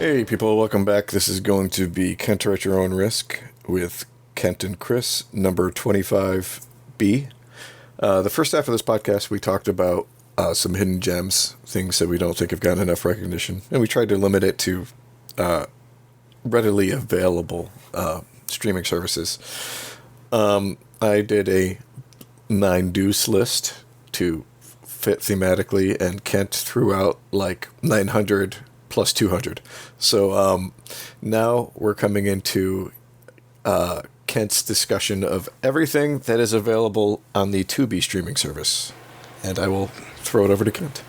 Hey people, welcome back. This is going to be Kent at Your Own Risk with Kent and Chris, number 25B. The first half of this podcast, we talked about some hidden gems, things that we don't think have gotten enough recognition, and we tried to limit it to readily available streaming services. I did a 9 deuce list to fit thematically, and Kent threw out like 900 plus 200. So now we're coming into Kent's discussion of everything that is available on the Tubi streaming service. And I will throw it over to Kent.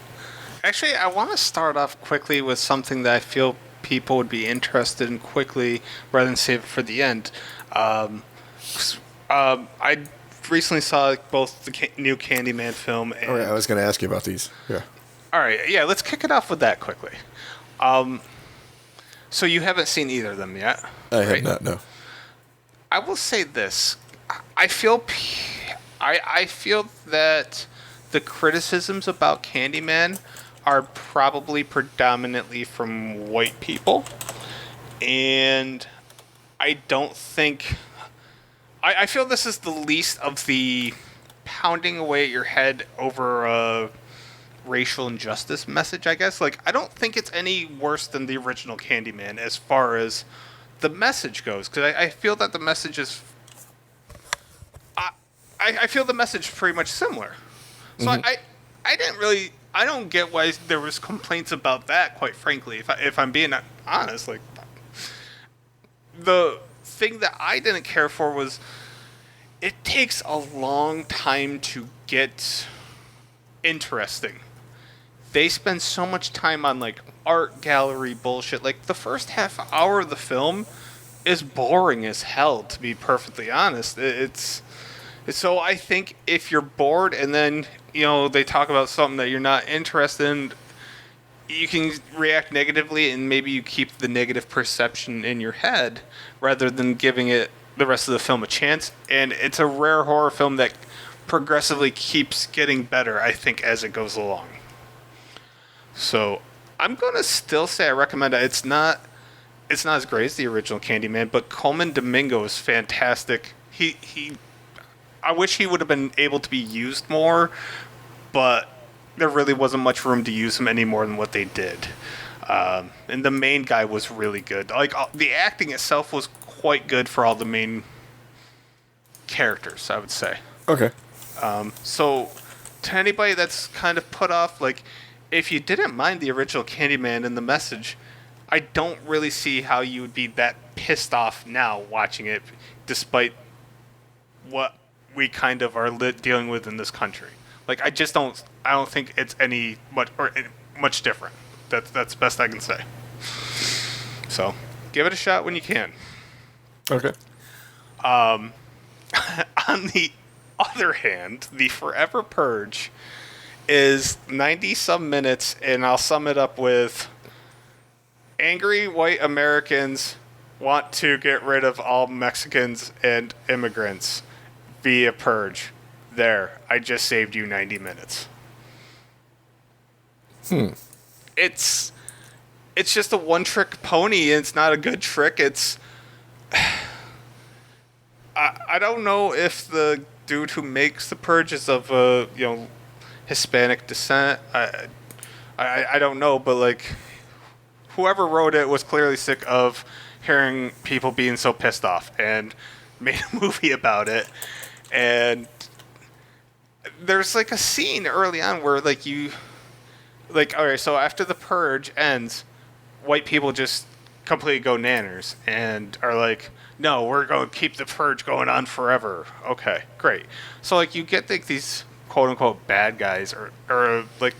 Actually, I want to start off quickly with something that I feel people would be interested in quickly rather than save it for the end. I recently saw both the new Candyman film and... All right, I was going to ask you about these. Yeah. All right, yeah, let's kick it off with that quickly. So you haven't seen either of them yet? I have not, no. I will say this. I feel that the criticisms about Candyman are probably predominantly from white people. And I don't think... I feel this is the least of the pounding away at your head over a racial injustice message, I guess. Like, I don't think it's any worse than the original Candyman as far as the message goes, because I feel that the message is... I feel the message pretty much similar. So I didn't really... I don't get why there was complaints about that, quite frankly, if I'm being honest. Like, the thing that I didn't care for was it takes a long time to get interesting. They spend so much time on, like, art gallery bullshit. Like, the first half hour of the film is boring as hell, to be perfectly honest. So I think if you're bored and then, you know, they talk about something that you're not interested in, you can react negatively and maybe you keep the negative perception in your head rather than giving it the rest of the film a chance. And it's a rare horror film that progressively keeps getting better, I think, as it goes along. So I'm going to still say I recommend it. It's not as great as the original Candyman, but Coleman Domingo is fantastic. I wish he would have been able to be used more, but there really wasn't much room to use him any more than what they did. And the main guy was really good. Like, the acting itself was quite good for all the main characters, I would say. Okay. So to anybody that's kind of put off, like, if you didn't mind the original Candyman and the message, I don't really see how you would be that pissed off now watching it, despite what we kind of are dealing with in this country. Like, I don't think it's much different. That's best I can say. So, give it a shot when you can. Okay. On the other hand, the Forever Purge is 90-some minutes, and I'll sum it up with: angry white Americans want to get rid of all Mexicans and immigrants via purge. There, I just saved you 90 minutes. It's just a one-trick pony, and it's not a good trick. I don't know if the dude who makes the purge is of Hispanic descent. I don't know, but like, whoever wrote it was clearly sick of hearing people being so pissed off and made a movie about it. And there's like a scene early on where alright, so after the purge ends, white people just completely go nanners and are like, no, we're going to keep the purge going on forever. Okay, great. So like, you get like these quote unquote bad guys or like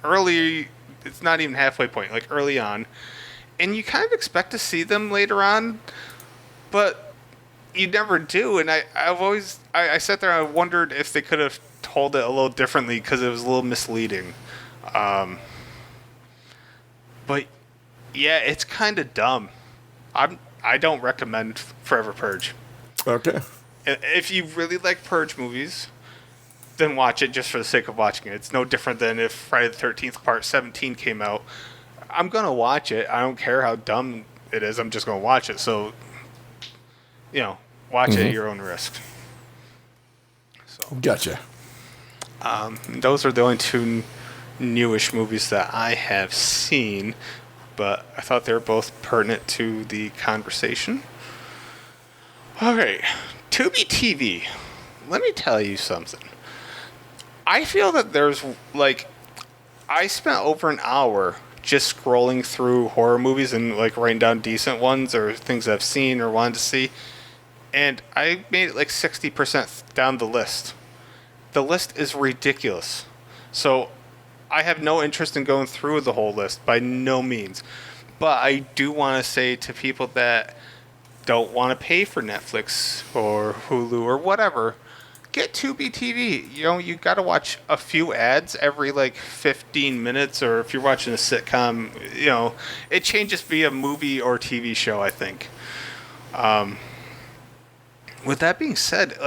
early, it's not even halfway point, like early on, and you kind of expect to see them later on, but you never do. And I sat there and I wondered if they could have told it a little differently because it was a little misleading. But yeah, it's kind of dumb. I don't recommend Forever Purge. Okay. If you really like Purge movies, then watch it just for the sake of watching it. It's no different than if Friday the 13th Part 17 came out. I'm going to watch it. I don't care how dumb it is. I'm just going to watch it. So, watch it at your own risk. So, Gotcha. those are the only two newish movies that I have seen, but I thought they were both pertinent to the conversation. Okay, Tubi TV. Let me tell you something. I feel that there's, I spent over an hour just scrolling through horror movies and, writing down decent ones or things I've seen or wanted to see, and I made it 60% down the list. The list is ridiculous. So I have no interest in going through the whole list, by no means. But I do want to say to people that don't want to pay for Netflix or Hulu or whatever, get Tubi TV. You got to watch a few ads every 15 minutes, or if you're watching a sitcom, it changes via movie or TV show, I think. With that being said,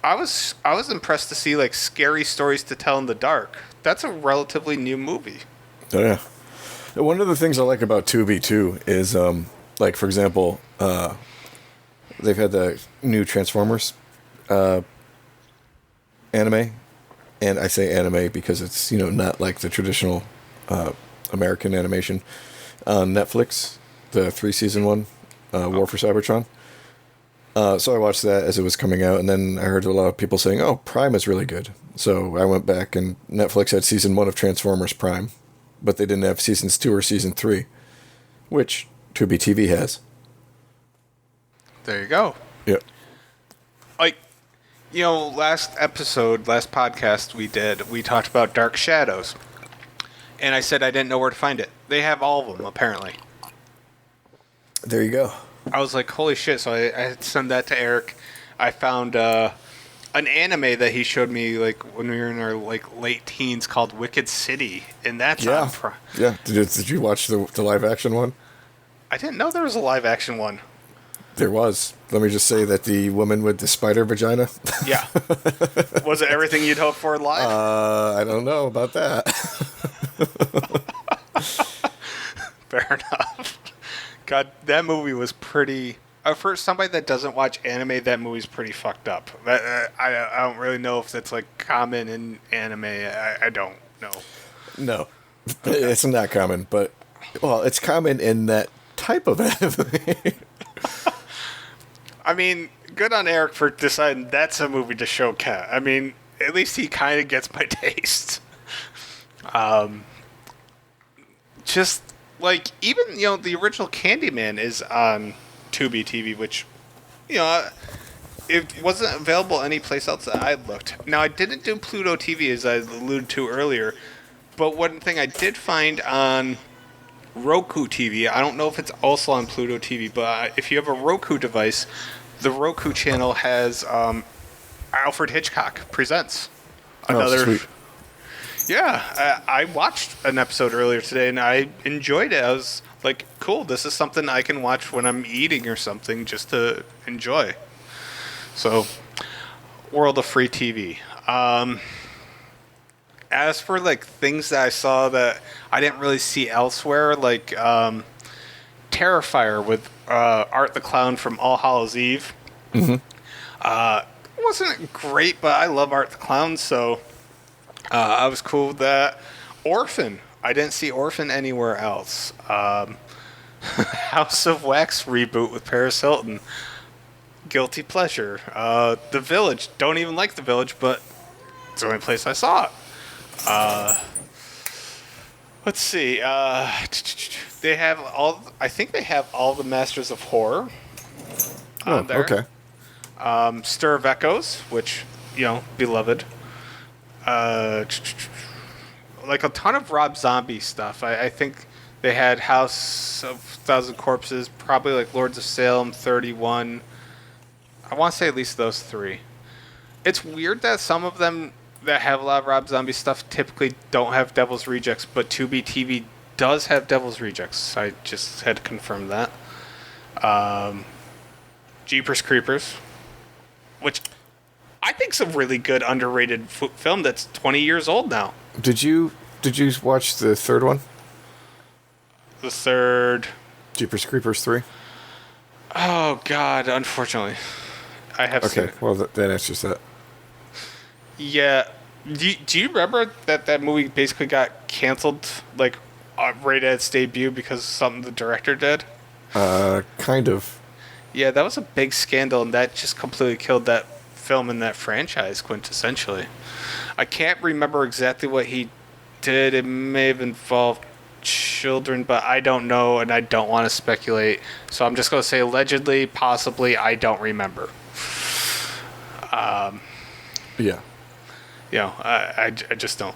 I was impressed to see Scary Stories to Tell in the Dark. That's a relatively new movie. Oh, yeah. One of the things I like about Tubi too is for example, they've had the new Transformers anime, and I say anime because it's not like the traditional American animation on Netflix, the 3-season one, War for Cybertron. So I watched that as it was coming out, and then I heard a lot of people saying, "Oh, Prime is really good." So I went back, and Netflix had season 1 of Transformers Prime, but they didn't have seasons 2 or season 3, which Tubi TV has. There you go. Yep. Last podcast we talked about Dark Shadows, and I said I didn't know where to find it. They have all of them, apparently. There you go. I was like, holy shit, so I had to send that to Eric. I found an anime that he showed me when we were in our late teens called Wicked City, and that's on Prime. Yeah. Did you watch the live action one? I didn't know there was a live action one. There was. Let me just say that the woman with the spider vagina. Yeah. Was it everything you'd hoped for live? I don't know about that. Fair enough. God, that movie was pretty... for somebody that doesn't watch anime, that movie's pretty fucked up. I don't really know if that's common in anime. I don't know. No. Okay. It's not common, but... Well, it's common in that type of anime. I mean, good on Eric for deciding that's a movie to show Kat. I mean, at least he kind of gets my taste. Just, even, the original Candyman is on Tubi TV, which, it wasn't available anyplace else that I looked. Now, I didn't do Pluto TV, as I alluded to earlier, but one thing I did find on Roku TV, I don't know if it's also on Pluto TV, but if you have a Roku device, the Roku channel has Alfred Hitchcock Presents. Another. Sweet. Yeah, I watched an episode earlier today, and I enjoyed it. I was like, cool, this is something I can watch when I'm eating or something just to enjoy. So, world of free TV. As for things that I saw that I didn't really see elsewhere, Terrifier with Art the Clown from All Hallows Eve. Mm-hmm. Wasn't great, but I love Art the Clown, so I was cool with that. Orphan. I didn't see Orphan anywhere else. House of Wax reboot with Paris Hilton. Guilty pleasure. The Village. Don't even like The Village, but it's the only place I saw it. Let's see. They have all. I think they have all the Masters of Horror on there. Okay. Stir of Echoes, which beloved. A ton of Rob Zombie stuff. I think they had House of Thousand Corpses, probably Lords of Salem, 31. I want to say at least those 3. It's weird that some of them that have a lot of Rob Zombie stuff typically don't have Devil's Rejects, but Tubi TV does have Devil's Rejects. I just had to confirm that. Jeepers Creepers, which I think is a really good underrated film that's 20 years old now. Did you watch the third one? The third. Jeepers Creepers 3? Oh, God, unfortunately. I have seen it. Okay, well, that answers that. Yeah. Do you remember that movie basically got canceled, like, right at its debut because of something the director did? Kind of. Yeah, that was a big scandal, and that just completely killed that film and that franchise, quintessentially. I can't remember exactly what he did. It may have involved children, but I don't know, and I don't want to speculate. So I'm just going to say allegedly, possibly, I don't remember. Yeah. You know, I just don't.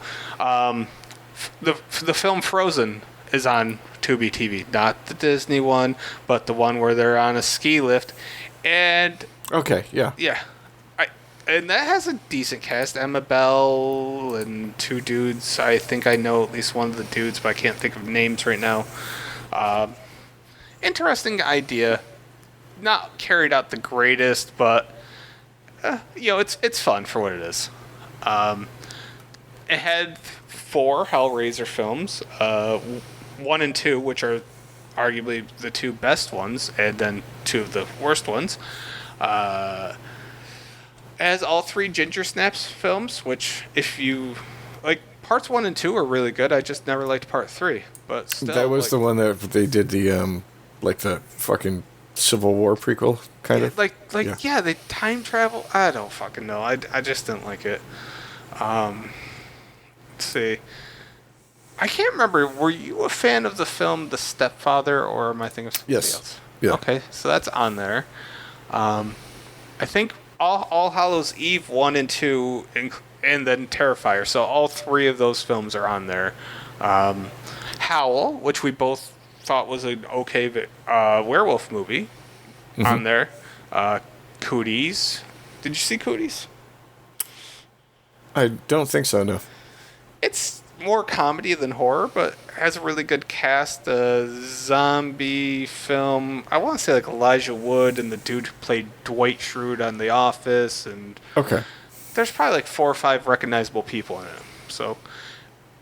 The film Frozen is on Tubi TV, not the Disney one, but the one where they're on a ski lift, and Okay, yeah. yeah, and that has a decent cast. Emma Bell and two dudes. I think I know at least one of the dudes, but I can't think of names right now. Interesting idea, not carried out the greatest, but it's fun for what it is. It had 4 Hellraiser films, 1 and 2, which are arguably the 2 best ones, and then 2 of the worst ones. It has all 3 Ginger Snaps films, which, if you like, parts 1 and 2 are really good. I just never liked part 3, but still. That was the one that they did the fucking Civil War prequel, kind of. Yeah, they time travel. I don't fucking know. I just didn't like it. Let's see. I can't remember. Were you a fan of the film The Stepfather, or am I thinking of something else? Yeah. Okay, so that's on there. I think All Hallows Eve 1 and 2, and then Terrifier. So all 3 of those films are on there. Howl, which we both thought was an okay werewolf movie, on there. Cooties. Did you see Cooties? I don't think so, no. It's more comedy than horror, but has a really good cast. Zombie film. I want to say like Elijah Wood and the dude who played Dwight Schrute on The Office, and Okay. there's probably like 4 or 5 recognizable people in it. So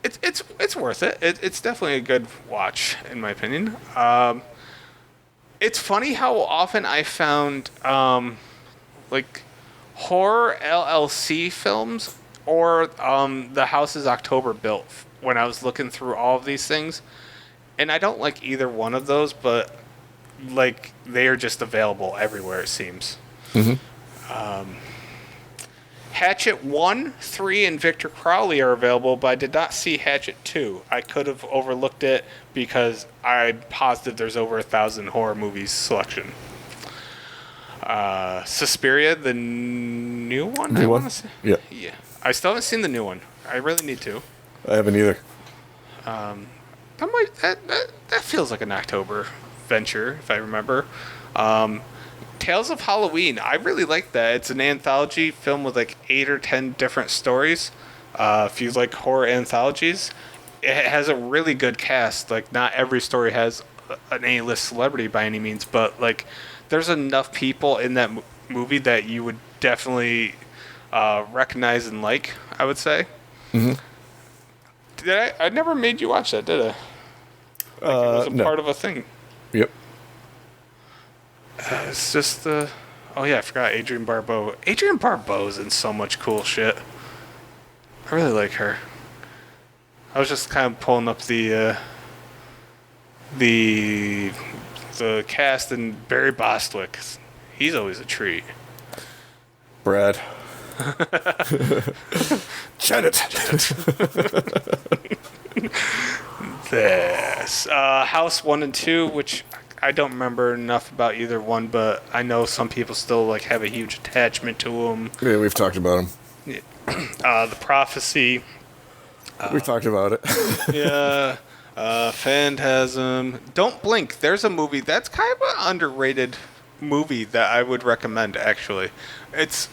it's worth it. It's definitely a good watch, in my opinion. It's funny how often I found like horror LLC films or The House is October Built when I was looking through all of these things. And I don't like either one of those, but like they are just available everywhere, it seems. Hatchet 1, 3, and Victor Crowley are available, but I did not see Hatchet 2. I could have overlooked it because I'm positive there's over 1,000 horror movies selection. Suspiria, the new one? New one? Yeah. Yeah. I still haven't seen the new one. I really need to. I haven't either. That feels like an October venture, if I remember. Tales of Halloween. I really like that. It's an anthology film with like 8 or 10 different stories. If you like horror anthologies, it has a really good cast. Like, not every story has an A-list celebrity by any means, but like there's enough people in that movie that you would definitely recognize and like, I would say. I never made you watch that, did I? It was a part of a thing. Yep. It's just oh yeah, I forgot Adrienne Barbeau. Adrienne Barbeau's in so much cool shit. I really like her. I was just kind of pulling up the cast, and Barry Bostwick. He's always a treat. Brad. Janet. This House 1 and 2, which I don't remember enough about either one, but I know some people still like have a huge attachment to them. Yeah, we've talked about him. Yeah. The Prophecy. We've talked about it. Yeah. Phantasm. Don't Blink. There's a movie that's kind of an underrated movie that I would recommend, actually. It's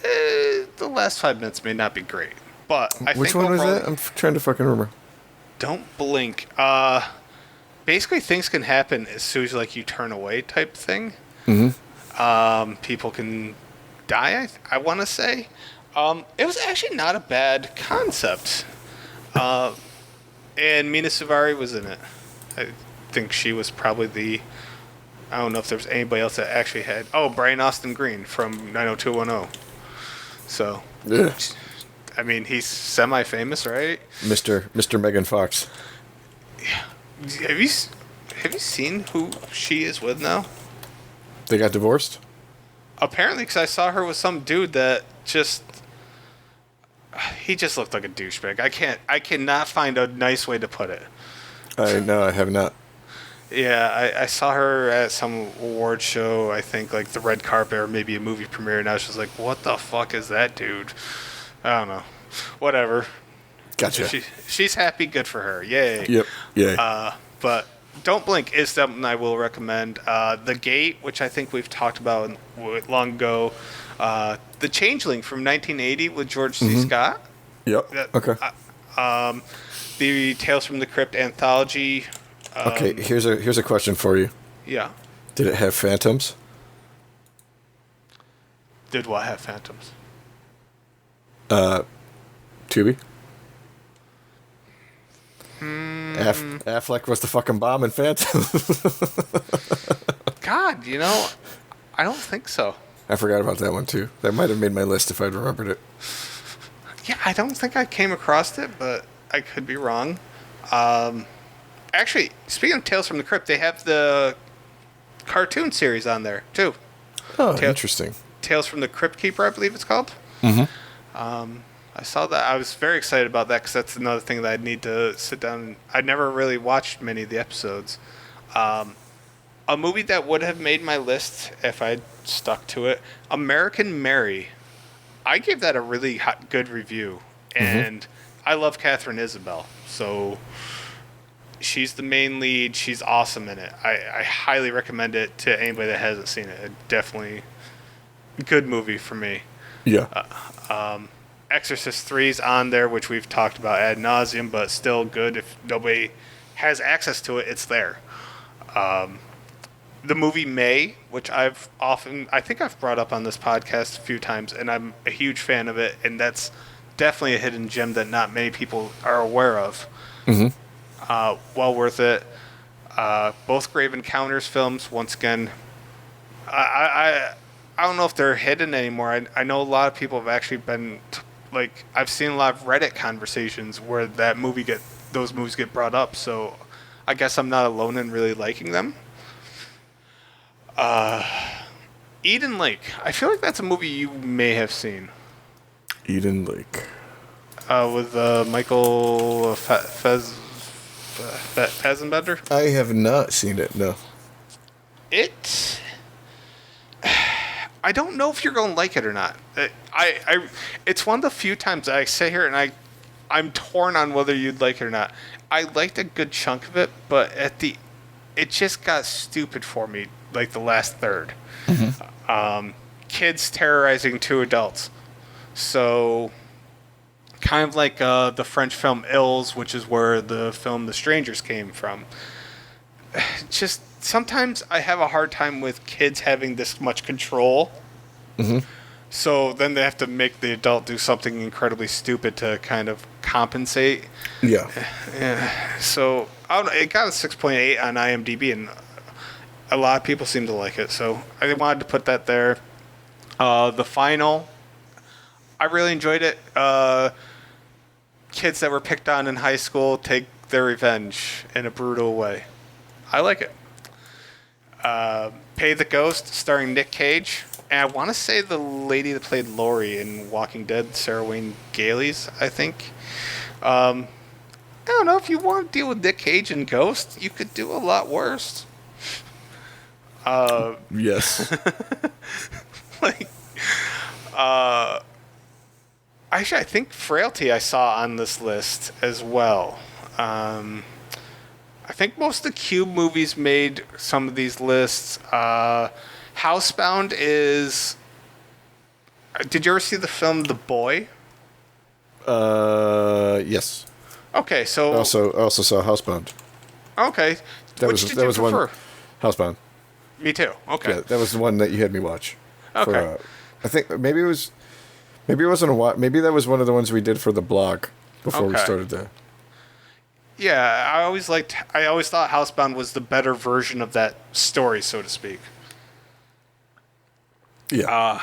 the last 5 minutes may not be great, but I think Which one was that? I'm trying to fucking remember. Don't Blink. Basically, things can happen as soon as like you turn away, type thing. People can die. I want to say. It was actually not a bad concept. And Mina Suvari was in it. I think she was probably the. I don't know if there's anybody else that actually had. Oh, Brian Austin Green from 90210. So, Yeah. I mean, he's semi-famous, right? Mr. Megan Fox. Have you seen who she is with now? They got divorced? Apparently, because I saw her with some dude that just. He just looked like a douchebag. I cannot find a nice way to put it. No, I have not. Yeah, I saw her at some award show, I think, like the red carpet or maybe a movie premiere, and I was just like, what the fuck is that dude? I don't know. Whatever. Gotcha. She's happy, good for her. Yay. Yep. Yay. But Don't Blink is something I will recommend. The Gate, which I think we've talked about long ago. The Changeling from 1980 with George C. Scott. Yep. Okay. The Tales from the Crypt anthology. Okay, here's a question for you. Yeah. Did it have phantoms? Did what have phantoms? Tubi? Affleck was the fucking bomb in Phantom. God, I don't think so. I forgot about that one too. That might have made my list if I'd remembered it. Yeah, I don't think I came across it, but I could be wrong. Actually, speaking of Tales from the Crypt, they have the cartoon series on there too. Oh, interesting. Tales from the Crypt Keeper, I believe it's called. I saw that. I was very excited about that because that's another thing that I'd need to sit down. I never really watched many of the episodes. A movie that would have made my list if I'd stuck to it, American Mary. I gave that a really good review, and I love Catherine Isabel, so she's the main lead. She's awesome in it. I highly recommend it to anybody that hasn't seen it. Definitely a good movie for me. Yeah. Exorcist 3's on there, which we've talked about ad nauseum, but still good. If nobody has access to it, it's there. The movie May, which I think I've brought up on this podcast a few times, and I'm a huge fan of it, and that's definitely a hidden gem that not many people are aware of. Well worth it. Both Grave Encounters films, once again, I don't know if they're hidden anymore. I know a lot of people have actually been, I've seen a lot of Reddit conversations where those movies get brought up, so I guess I'm not alone in really liking them. Eden Lake. I feel like that's a movie you may have seen. Eden Lake. With Michael Fassbender. I have not seen it, no. I don't know if you're going to like it or not. It's one of the few times I sit here and I'm torn on whether you'd like it or not. I liked a good chunk of it, but it just got stupid for me, like the last third. Kids terrorizing two adults. So, kind of like the French film Ills, which is where the film The Strangers came from. Just sometimes I have a hard time with kids having this much control. So then they have to make the adult do something incredibly stupid to kind of compensate. Yeah. So I don't know, it got a 6.8 on IMDb, and a lot of people seem to like it. So I wanted to put that there. The Final, I really enjoyed it. Kids that were picked on in high school take their revenge in a brutal way. I like it. Pay the Ghost, starring Nick Cage. And I want to say the lady that played Laurie in Walking Dead, Sarah Wayne Gailey's, I think. I don't know, if you want to deal with Nick Cage and Ghost, you could do a lot worse. Yes. Actually, I think Frailty I saw on this list as well. I think most of the Cube movies made some of these lists. Housebound is... Did you ever see the film The Boy? Yes. Okay, so... I also saw Housebound. Okay. Which did you prefer? Housebound. Me too. Okay. Yeah, that was the one that you had me watch. Okay. I think maybe it wasn't maybe that was one of the ones we did for the blog before we started the... Yeah, I always thought Housebound was the better version of that story, so to speak. Yeah.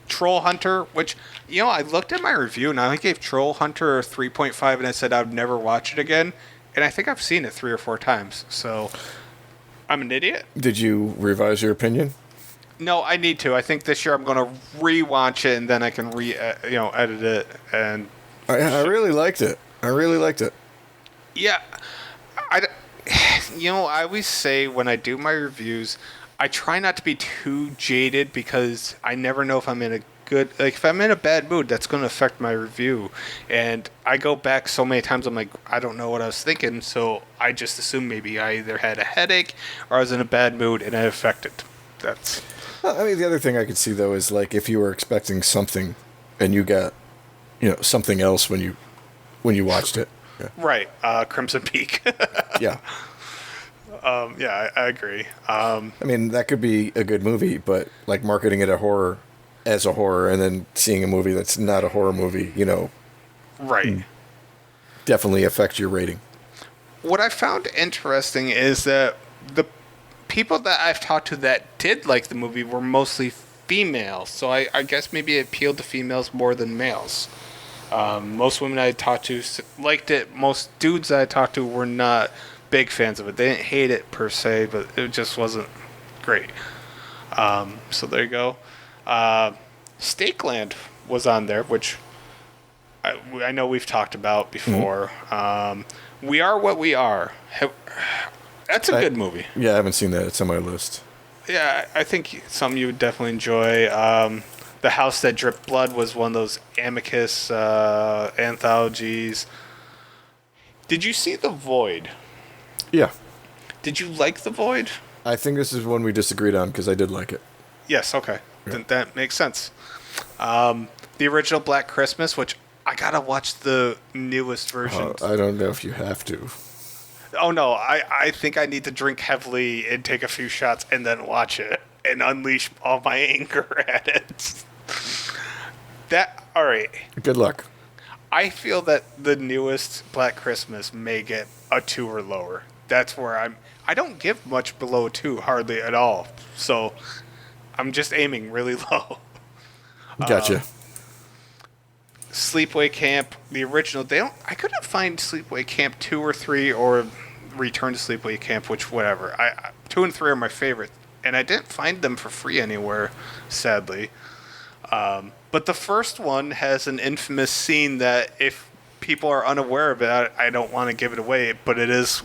Troll Hunter, which, I looked at my review and I gave Troll Hunter a 3.5 and I said I would never watch it again. And I think I've seen it 3 or 4 times. So I'm an idiot. Did you revise your opinion? No, I need to. I think this year I'm going to rewatch it and then I can edit it. And I really liked it. yeah, I always say when I do my reviews, I try not to be too jaded because I never know if I'm in a if I'm in a bad mood, that's going to affect my review. And I go back so many times, I'm like, I don't know what I was thinking, so I just assume maybe I either had a headache or I was in a bad mood and it affected. That's. Well, I mean, the other thing I could see though is like if you were expecting something, and you got, something else when you watched it. Yeah. Right, Crimson Peak. Yeah. Yeah, I agree. I mean, that could be a good movie, but like marketing it as a horror, and then seeing a movie that's not a horror movie, Right. definitely affects your rating. What I found interesting is that the people that I've talked to that did like the movie were mostly female, so I guess maybe it appealed to females more than males. Most women I talked to liked it. Most dudes I talked to were not big fans of it. They didn't hate it per se, but it just wasn't great. So there you go. Stakeland was on there, which I know we've talked about before. Mm-hmm. We Are What We Are. That's a good movie. Yeah, I haven't seen that. It's on my list. Yeah, I think something you would definitely enjoy. The House That Dripped Blood was one of those Amicus anthologies. Did you see The Void? Yeah. Did you like The Void? I think this is one we disagreed on because I did like it. Yes, okay. Yeah. Then that makes sense. The original Black Christmas, which I gotta watch the newest version. I don't know if you have to. Oh, no. I think I need to drink heavily and take a few shots and then watch it and unleash all my anger at it. All right. Good luck. I feel that the newest Black Christmas may get a 2 or lower. That's where I don't give much below 2, hardly at all. So I'm just aiming really low. Gotcha. Sleepaway Camp, the original. I couldn't find Sleepaway Camp 2 or 3 or Return to Sleepaway Camp, which whatever. 2 and 3 are my favorite, and I didn't find them for free anywhere, sadly. But the first one has an infamous scene that if people are unaware of it, I don't want to give it away, but it's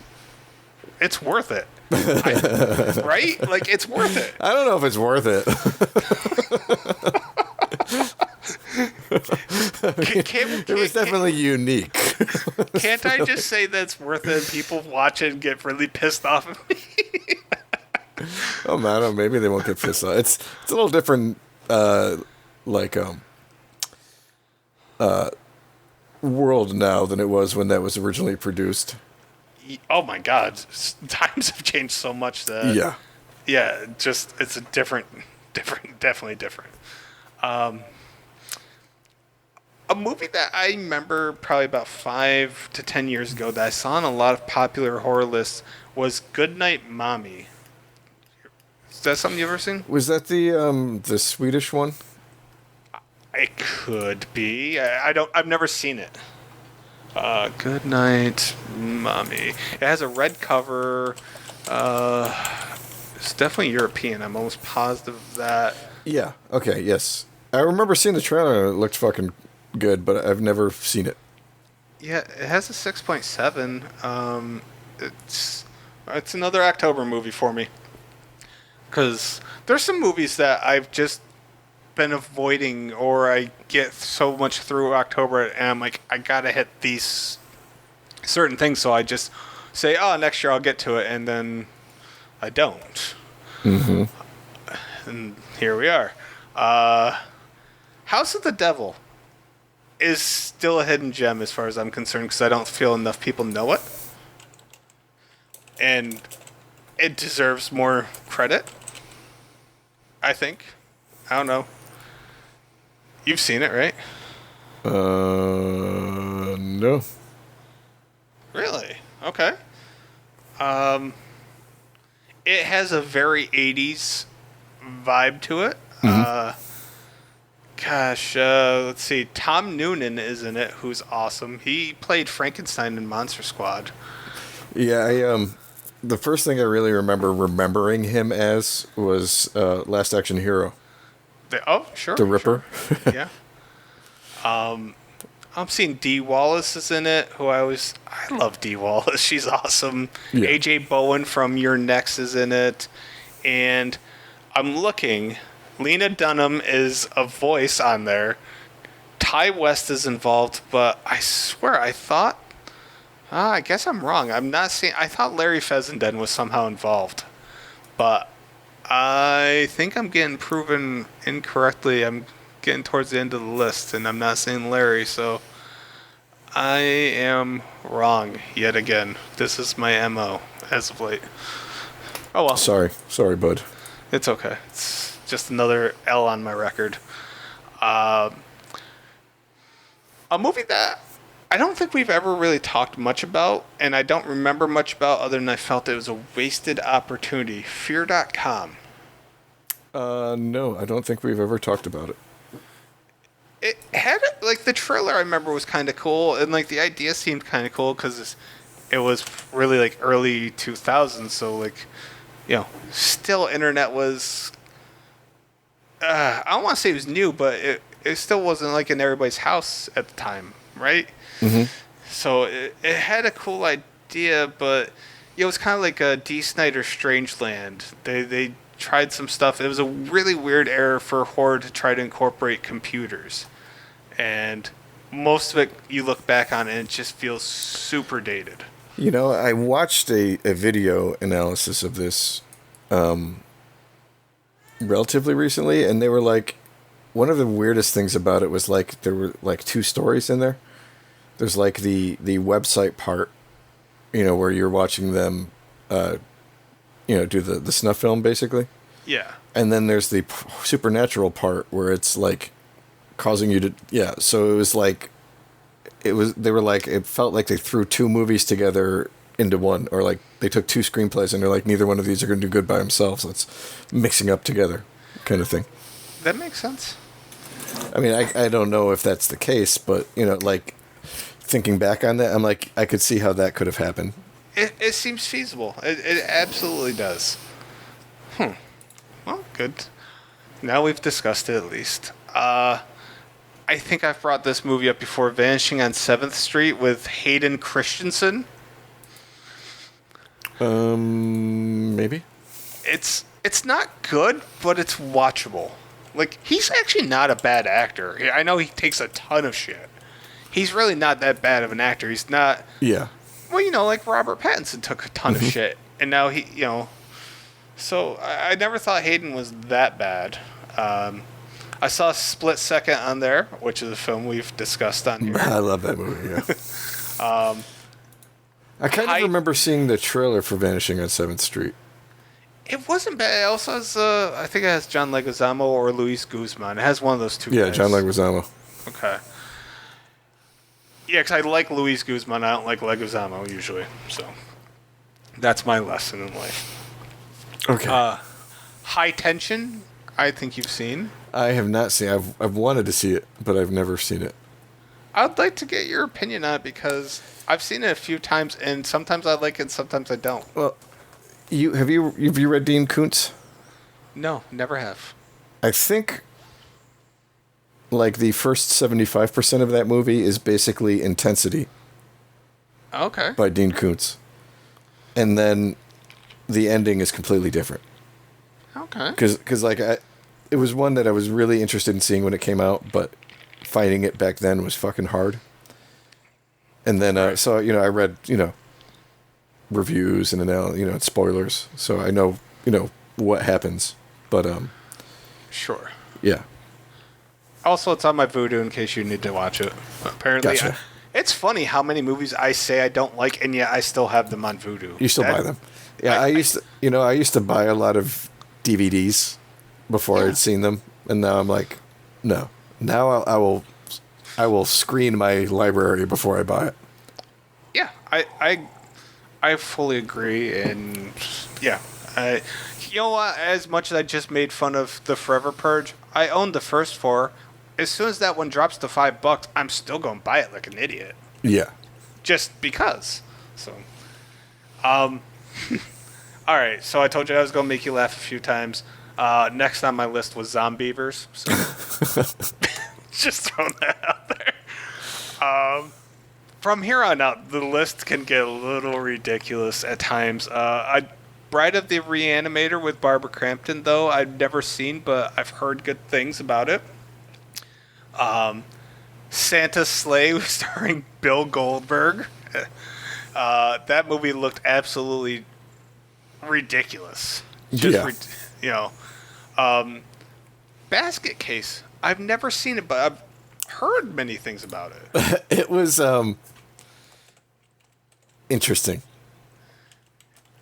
worth it. Right? Like, it's worth it. I don't know if it's worth it. It was definitely unique. Can't I just say that's worth it? People watch it and get really pissed off at me. Oh man, maybe they won't get pissed off. It's a little different, world now than it was when that was originally produced. Oh my God, times have changed so much that yeah, just it's a different, definitely different. A movie that I remember probably about 5 to 10 years ago that I saw on a lot of popular horror lists was Goodnight Mommy. Is that something you've ever seen? Was that the Swedish one? It could be. I've never seen it. Goodnight Mommy. It has a red cover. It's definitely European. I'm almost positive of that. Yeah. Okay. Yes. I remember seeing the trailer. And it looked fucking good, but I've never seen it. Yeah, it has a 6.7. It's another October movie for me. Because there's some movies that I've just been avoiding, or I get so much through October and I'm like, I gotta hit these certain things, so I just say, oh, next year I'll get to it, and then I don't. Mm-hmm. And here we are. House of the Devil is still a hidden gem as far as I'm concerned, because I don't feel enough people know it. And it deserves more credit, I think. I don't know. You've seen it, right? No. Really? Okay. It has a very 80s vibe to it. Let's see. Tom Noonan is in it, who's awesome. He played Frankenstein in Monster Squad. Yeah, the first thing I really remembering him as was Last Action Hero. Sure. The Ripper. Sure. Yeah. I'm seeing Dee Wallace is in it, I love Dee Wallace. She's awesome. Yeah. AJ Bowen from Your Next is in it. And I'm looking. Lena Dunham is a voice on there. Ty West is involved, but I swear I thought... I guess I'm wrong. I'm not seeing... I thought Larry Fessenden was somehow involved. But I think I'm getting proven incorrectly. I'm getting towards the end of the list, and I'm not seeing Larry, so I am wrong yet again. This is my MO as of late. Oh well. Sorry, bud. It's okay. It's just another L on my record. A movie that I don't think we've ever really talked much about, and I don't remember much about other than I felt it was a wasted opportunity. Fear.com. No, I don't think we've ever talked about it. It had, like, the trailer I remember was kind of cool, and, like, the idea seemed kind of cool because it was really, like, early 2000s, so, like, you know, still internet was, I don't want to say it was new, but it still wasn't, like, in everybody's house at the time, right? Mm-hmm. So it had a cool idea, but it was kind of like a Dee Snider Strangeland. They tried some stuff. It was a really weird era for horror to try to incorporate computers. And most of it, you look back on it, and it just feels super dated. You know, I watched a video analysis of this relatively recently, and they were like, one of the weirdest things about it was, like, there were, like, two stories in there. There's, like, the website part, you know, where you're watching them, you know, do the snuff film, basically. Yeah. And then there's the supernatural part where it's, like, causing you to... Yeah, so it was, like... They were, like... It felt like they threw two movies together into one. Or, like, they took two screenplays and they're like, neither one of these are going to do good by themselves. Let's mixing up together, kind of thing. That makes sense. I mean, I don't know if that's the case, but, you know, like... Thinking back on that, I'm like, I could see how that could have happened. It seems feasible. It absolutely does. Well, good. Now we've discussed it at least. I think I've brought this movie up before, Vanishing on 7th Street with Hayden Christensen. Maybe. It's not good, but it's watchable. Like, he's actually not a bad actor. I know he takes a ton of shit. He's really not that bad of an actor. He's not... Yeah. Well, you know, like Robert Pattinson took a ton of shit. And now he, you know... So, I never thought Hayden was that bad. I saw Split Second on there, which is a film we've discussed on here. I love that movie, yeah. I kind of remember seeing the trailer for Vanishing on 7th Street. It wasn't bad. It also has, I think it has John Leguizamo or Luis Guzman. It has one of those two guys. John Leguizamo. Okay. Yeah, because I like Luis Guzman. I don't like Leguizamo usually. So that's my lesson in life. Okay. High Tension, I think you've seen. I have not seen. I've wanted to see it, but I've never seen it. I'd like to get your opinion on it because I've seen it a few times, and sometimes I like it, and sometimes I don't. Well, have you read Dean Koontz? No, never have. I think, like, the first 75% of that movie is basically Intensity. Okay. By Dean Koontz. And then the ending is completely different. Okay. Because like, it was one that I was really interested in seeing when it came out, but finding it back then was fucking hard. And then, so, you know, I read, you know, reviews and, you know, spoilers. So I know, you know, what happens. But, sure. Yeah. Also, it's on my Vudu in case you need to watch it. Apparently, Gotcha. It's funny how many movies I say I don't like, and yet I still have them on Vudu. You still buy them? Yeah, I used to buy a lot of DVDs before I'd seen them, and now I'm like, no. Now I will screen my library before I buy it. Yeah, I I fully agree, and yeah, you know what? As much as I just made fun of the Forever Purge, I own the first 4. As soon as that one drops to $5, I'm still gonna buy it like an idiot, Yeah. just because. So, all right. So I told you I was gonna make you laugh a few times. Next on my list was Zombievers. So just throwing that out there. From here on out, the list can get a little ridiculous at times. Bride of the Reanimator with Barbara Crampton, though, I've never seen, but I've heard good things about it. Santa's Sleigh starring Bill Goldberg. That movie looked absolutely ridiculous. Just Yeah. Basket Case. I've never seen it, but I've heard many things about it. It was interesting.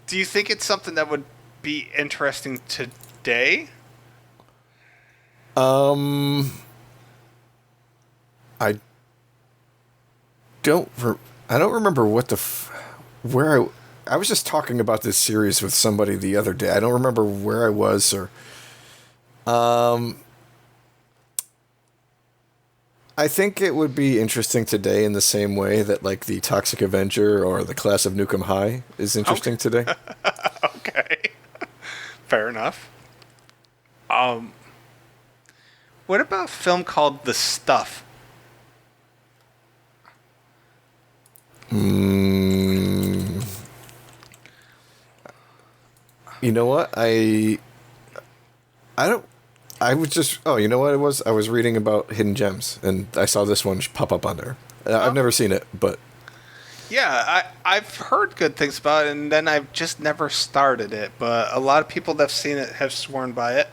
Do you think it's something that would be interesting today? I don't remember what where I was just talking about this series with somebody the other day. I don't remember where I was or I think it would be interesting today in the same way that like the Toxic Avenger or the Class of Nukem High is interesting today. Okay. Fair enough. What about a film called The Stuff? You know what? I was you know what it was? I was reading about Hidden Gems, and I saw this one pop up on there. I've never seen it, but... Yeah, I've heard good things about it, and then I've just never started it, but a lot of people that have seen it have sworn by it.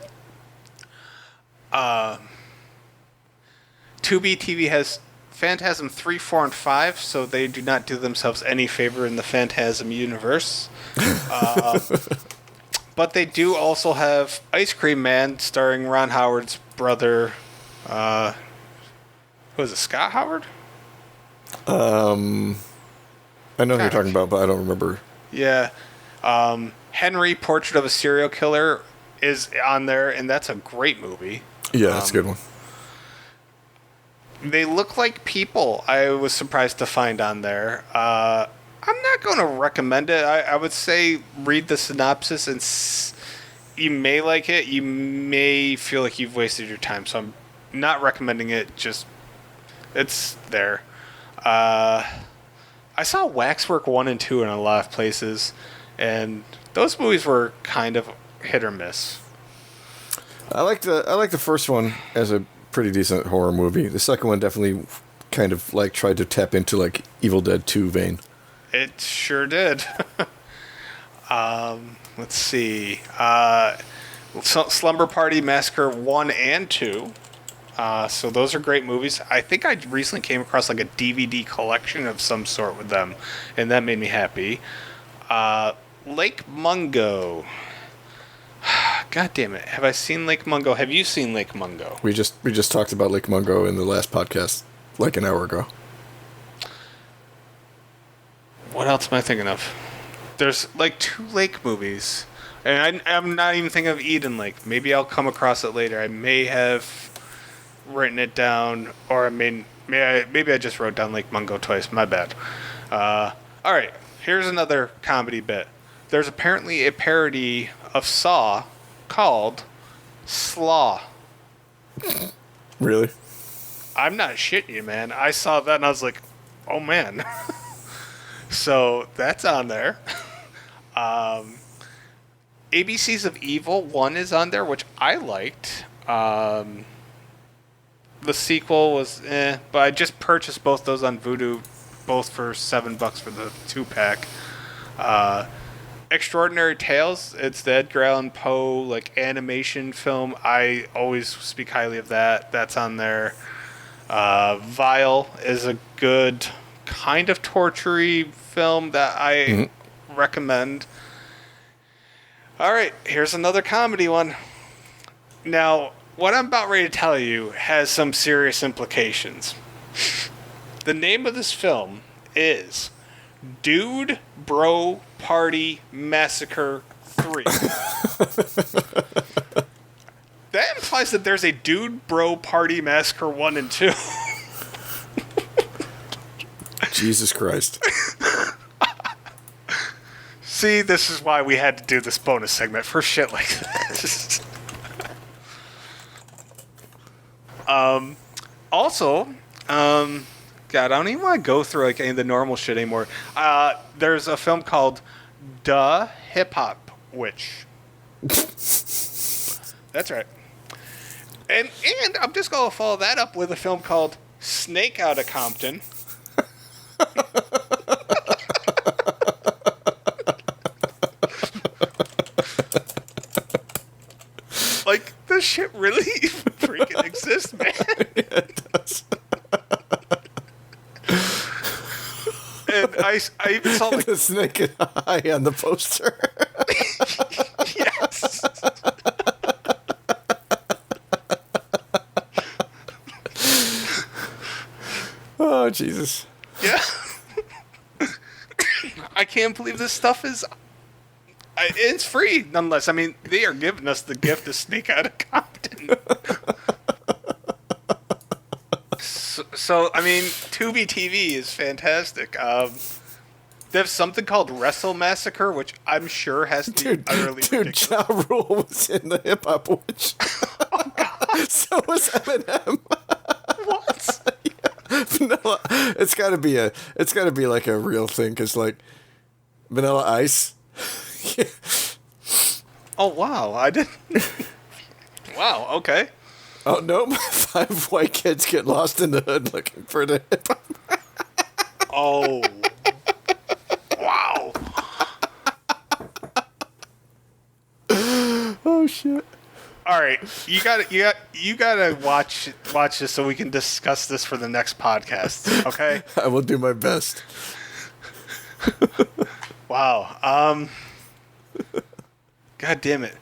Tubi TV has Phantasm 3, 4, and 5, so they do not do themselves any favor in the Phantasm universe. But they do also have Ice Cream Man, starring Ron Howard's brother. Who is it, Scott Howard? I know who you're talking about, but I don't remember. Yeah. Henry, Portrait of a Serial Killer is on there, and that's a great movie. Yeah, that's a good one. They look like people. I was surprised to find on there. I'm not going to recommend it. I would say read the synopsis, and you may like it. You may feel like you've wasted your time. So I'm not recommending it. Just, it's there. I saw Waxwork 1 and 2 in a lot of places, and those movies were kind of hit or miss. I like the first one as a pretty decent horror movie. The second one definitely kind of like tried to tap into like Evil Dead 2 vein. It sure did. Let's see. Slumber Party Massacre 1 and 2. So those are great movies. I think I recently came across like a DVD collection of some sort with them, and that made me happy. Lake Mungo. God damn it. Have I seen Lake Mungo? Have you seen Lake Mungo? We just talked about Lake Mungo in the last podcast like an hour ago. What else am I thinking of? There's like 2 lake movies. And I'm not even thinking of Eden Lake. Maybe I'll come across it later. I may have written it down, or maybe I just wrote down Lake Mungo twice. My bad. All right, here's another comedy bit. There's apparently a parody of Saw called Slaw. Really? I'm not shitting you, man. I saw that and I was like, oh man. So that's on there. ABCs of Evil 1 is on there, which I liked. The sequel was but I just purchased both those on Vudu, both for $7 for the 2-pack. Extraordinary Tales, it's the Edgar Allan Poe like animation film. I always speak highly of that. That's on there. Vile is a good kind of torture-y film that I recommend. All right, here's another comedy one. Now, what I'm about ready to tell you has some serious implications. The name of this film is Dude Bro Party Massacre 3. That implies that there's a Dude Bro Party Massacre 1 and 2. Jesus Christ. See, this is why we had to do this bonus segment for shit like this. Also, God, I don't even want to go through like any of the normal shit anymore. There's a film called The Hip Hop Witch. That's right. And I'm just going to follow that up with a film called Snake Outta Compton. Like, this shit really freaking exists, man. Yeah, it does. And I even saw like The snake and eye on the poster. yes. Oh, Jesus. Yeah. I can't believe this stuff is. It's free, nonetheless. I mean, they are giving us the gift of Snake Outta Compton. So, I mean, Tubi TV is fantastic. They have something called Wrestle Massacre, which I'm sure has to be utterly ridiculous. Ja Rule was in the Hip Hop Witch. Oh, God. So was Eminem. What? Yeah. Vanilla. It's gotta be like a real thing, because like Vanilla Ice. Yeah. Oh, wow. I didn't. Wow, okay. Oh, no. 5 white kids get lost in the hood looking for the hip hop. Oh. Wow. Oh, shit. All right, you gotta watch this so we can discuss this for the next podcast. Okay. I will do my best. Wow. God damn it.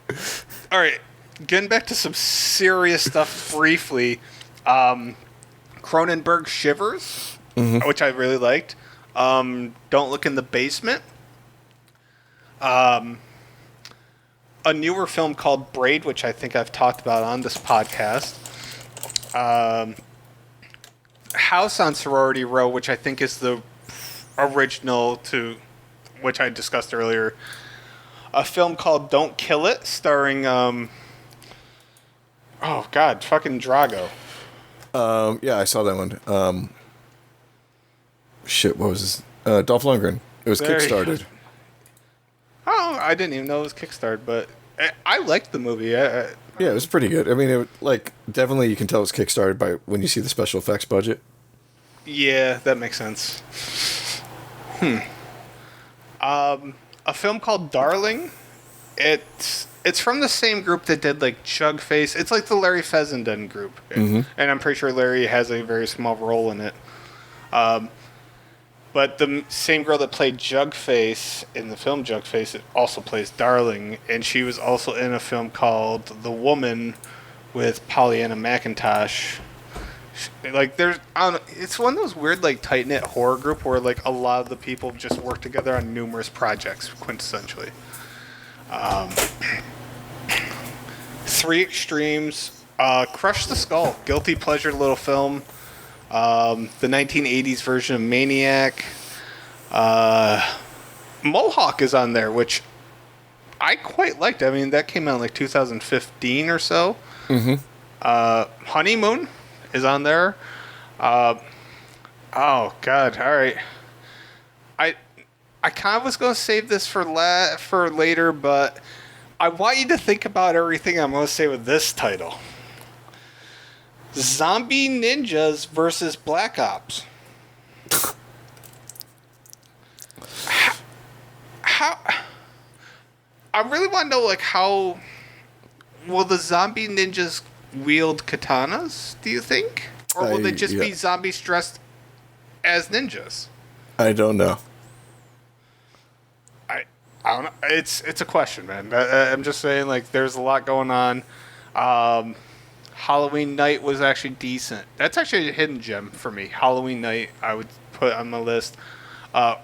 All right, getting back to some serious stuff briefly. Cronenberg Shivers, which I really liked. Don't Look in the Basement. A newer film called Braid, which I think I've talked about on this podcast. House on Sorority Row, which I think is the original to which I discussed earlier. A film called Don't Kill It, starring fucking Drago. Yeah, I saw that one. Shit, what was this? Dolph Lundgren. It was kickstarted. Oh, I didn't even know it was kickstarted, but I liked the movie. Yeah, it was pretty good. I mean, definitely you can tell it's kickstarted by when you see the special effects budget. Yeah, that makes sense. A film called Darling. It's from the same group that did like Chugface. It's like the Larry Fessenden group, and I'm pretty sure Larry has a very small role in it. But the same girl that played Jugface in the film Jugface also plays Darling, and she was also in a film called The Woman with Pollyanna McIntosh. Like, I don't know, it's one of those weird, like, tight-knit horror group where, like, a lot of the people just work together on numerous projects, quintessentially. Three Extremes, Crush the Skull, guilty pleasure little film. The 1980s version of Maniac. Mohawk is on there, which I quite liked. I mean, that came out in like 2015 or so. Honeymoon is on there. Oh God! All right, I kind of was going to save this for later, but I want you to think about everything I'm going to say with this title. Zombie Ninjas versus Black Ops. How? I really want to know, like, how will the zombie ninjas wield katanas, do you think? Or will they just be zombies dressed as ninjas? I don't know. I don't know. It's a question, man. I'm just saying, like, there's a lot going on. Halloween Night was actually decent. That's actually a hidden gem for me. Halloween Night, I would put on the list.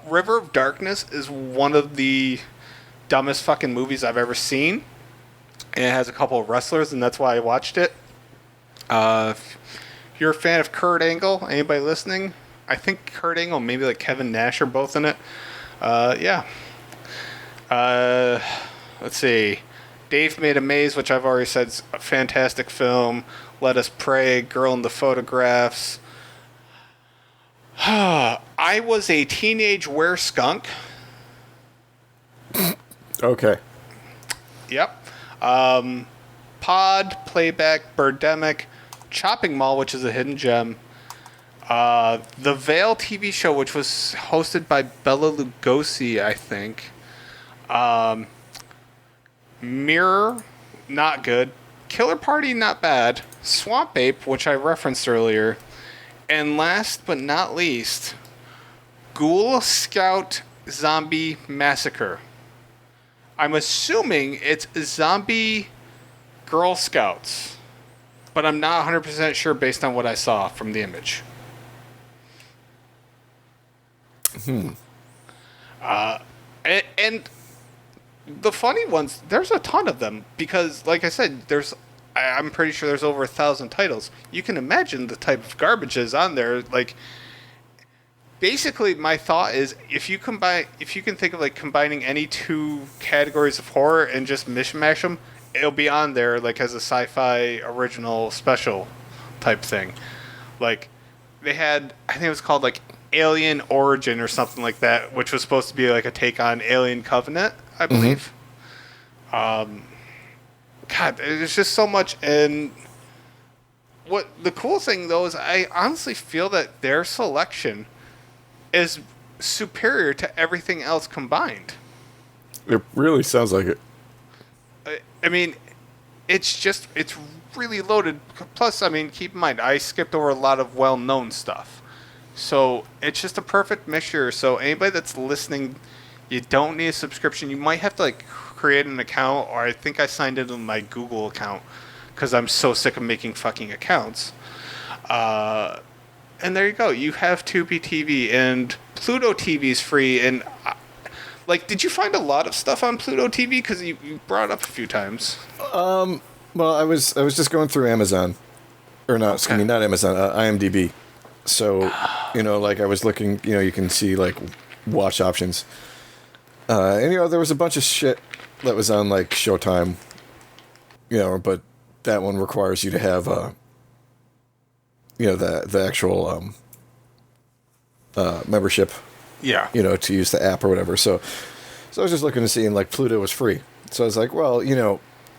River of Darkness is one of the dumbest fucking movies I've ever seen. And it has a couple of wrestlers, and that's why I watched it. If you're a fan of Kurt Angle, anybody listening? I think Kurt Angle, maybe like Kevin Nash are both in it. Yeah. Let's see. Dave Made a Maze, which I've already said is a fantastic film. Let Us Pray, Girl in the Photographs. I Was a Teenage Were-Skunk. Okay. Yep. Pod, Playback, Birdemic, Chopping Mall, which is a hidden gem. The Veil TV show, which was hosted by Bela Lugosi, I think. Mirror, not good. Killer Party, not bad. Swamp Ape, which I referenced earlier. And last but not least, Ghoul Scout Zombie Massacre. I'm assuming it's zombie Girl Scouts, but I'm not 100% sure based on what I saw from the image. And the funny ones, there's a ton of them because, like I said, I'm pretty sure there's over 1,000 titles. You can imagine the type of garbage is on there. Like, basically, my thought is if you can think of like combining any two categories of horror and just mishmash them, it'll be on there like as a sci-fi original special type thing. Like, they had, I think it was called like Alien Origin or something like that, which was supposed to be like a take on Alien Covenant, I believe. God, there's just so much. And what the cool thing though is I honestly feel that their selection is superior to everything else combined. It really sounds like it. I mean, it's really loaded. Plus, I mean, keep in mind, I skipped over a lot of well-known stuff. So it's just a perfect mixture. So anybody that's listening, you don't need a subscription. You might have to like create an account, or I think I signed into my Google account because I'm so sick of making fucking accounts. And there you go. You have Tubi TV, and Pluto TV is free. And like, did you find a lot of stuff on Pluto TV? Because you brought it up a few times. Well, I was just going through Amazon, or not. Excuse me, not Amazon. IMDb. So, like I was looking. You can see like watch options. And there was a bunch of shit that was on like Showtime. But that one requires you to have the actual membership. Yeah. To use the app or whatever. So I was just looking to see, and like Pluto was free. So I was like, well,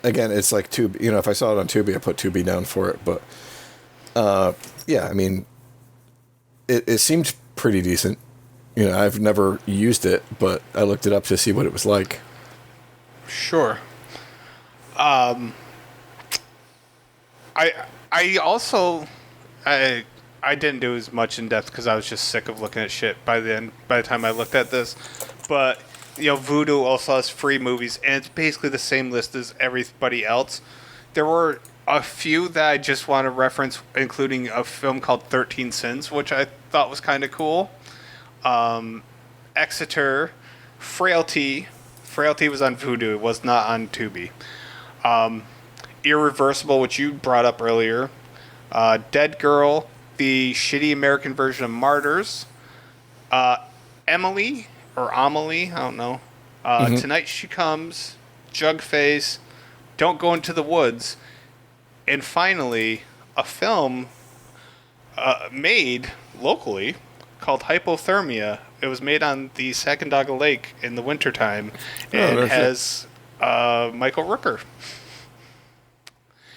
again, it's like Tubi. If I saw it on Tubi, I put Tubi down for it. But yeah, I mean, it seemed pretty decent. I've never used it, but I looked it up to see what it was like. Sure. I also I didn't do as much in depth because I was just sick of looking at shit by the time I looked at this. But Vudu also has free movies, and it's basically the same list as everybody else. There were a few that I just want to reference, including a film called 13 Sins, which I thought was kind of cool. Exeter, Frailty. Frailty was on Vudu. It was not on Tubi. Irreversible, which you brought up earlier. Dead Girl, the shitty American version of Martyrs. Emily, or Amelie, I don't know. Tonight She Comes, Jugface, Don't Go Into the Woods. And finally, a film made locally called Hypothermia. It was made on the Sacandaga Lake in the wintertime, and it has Michael Rooker.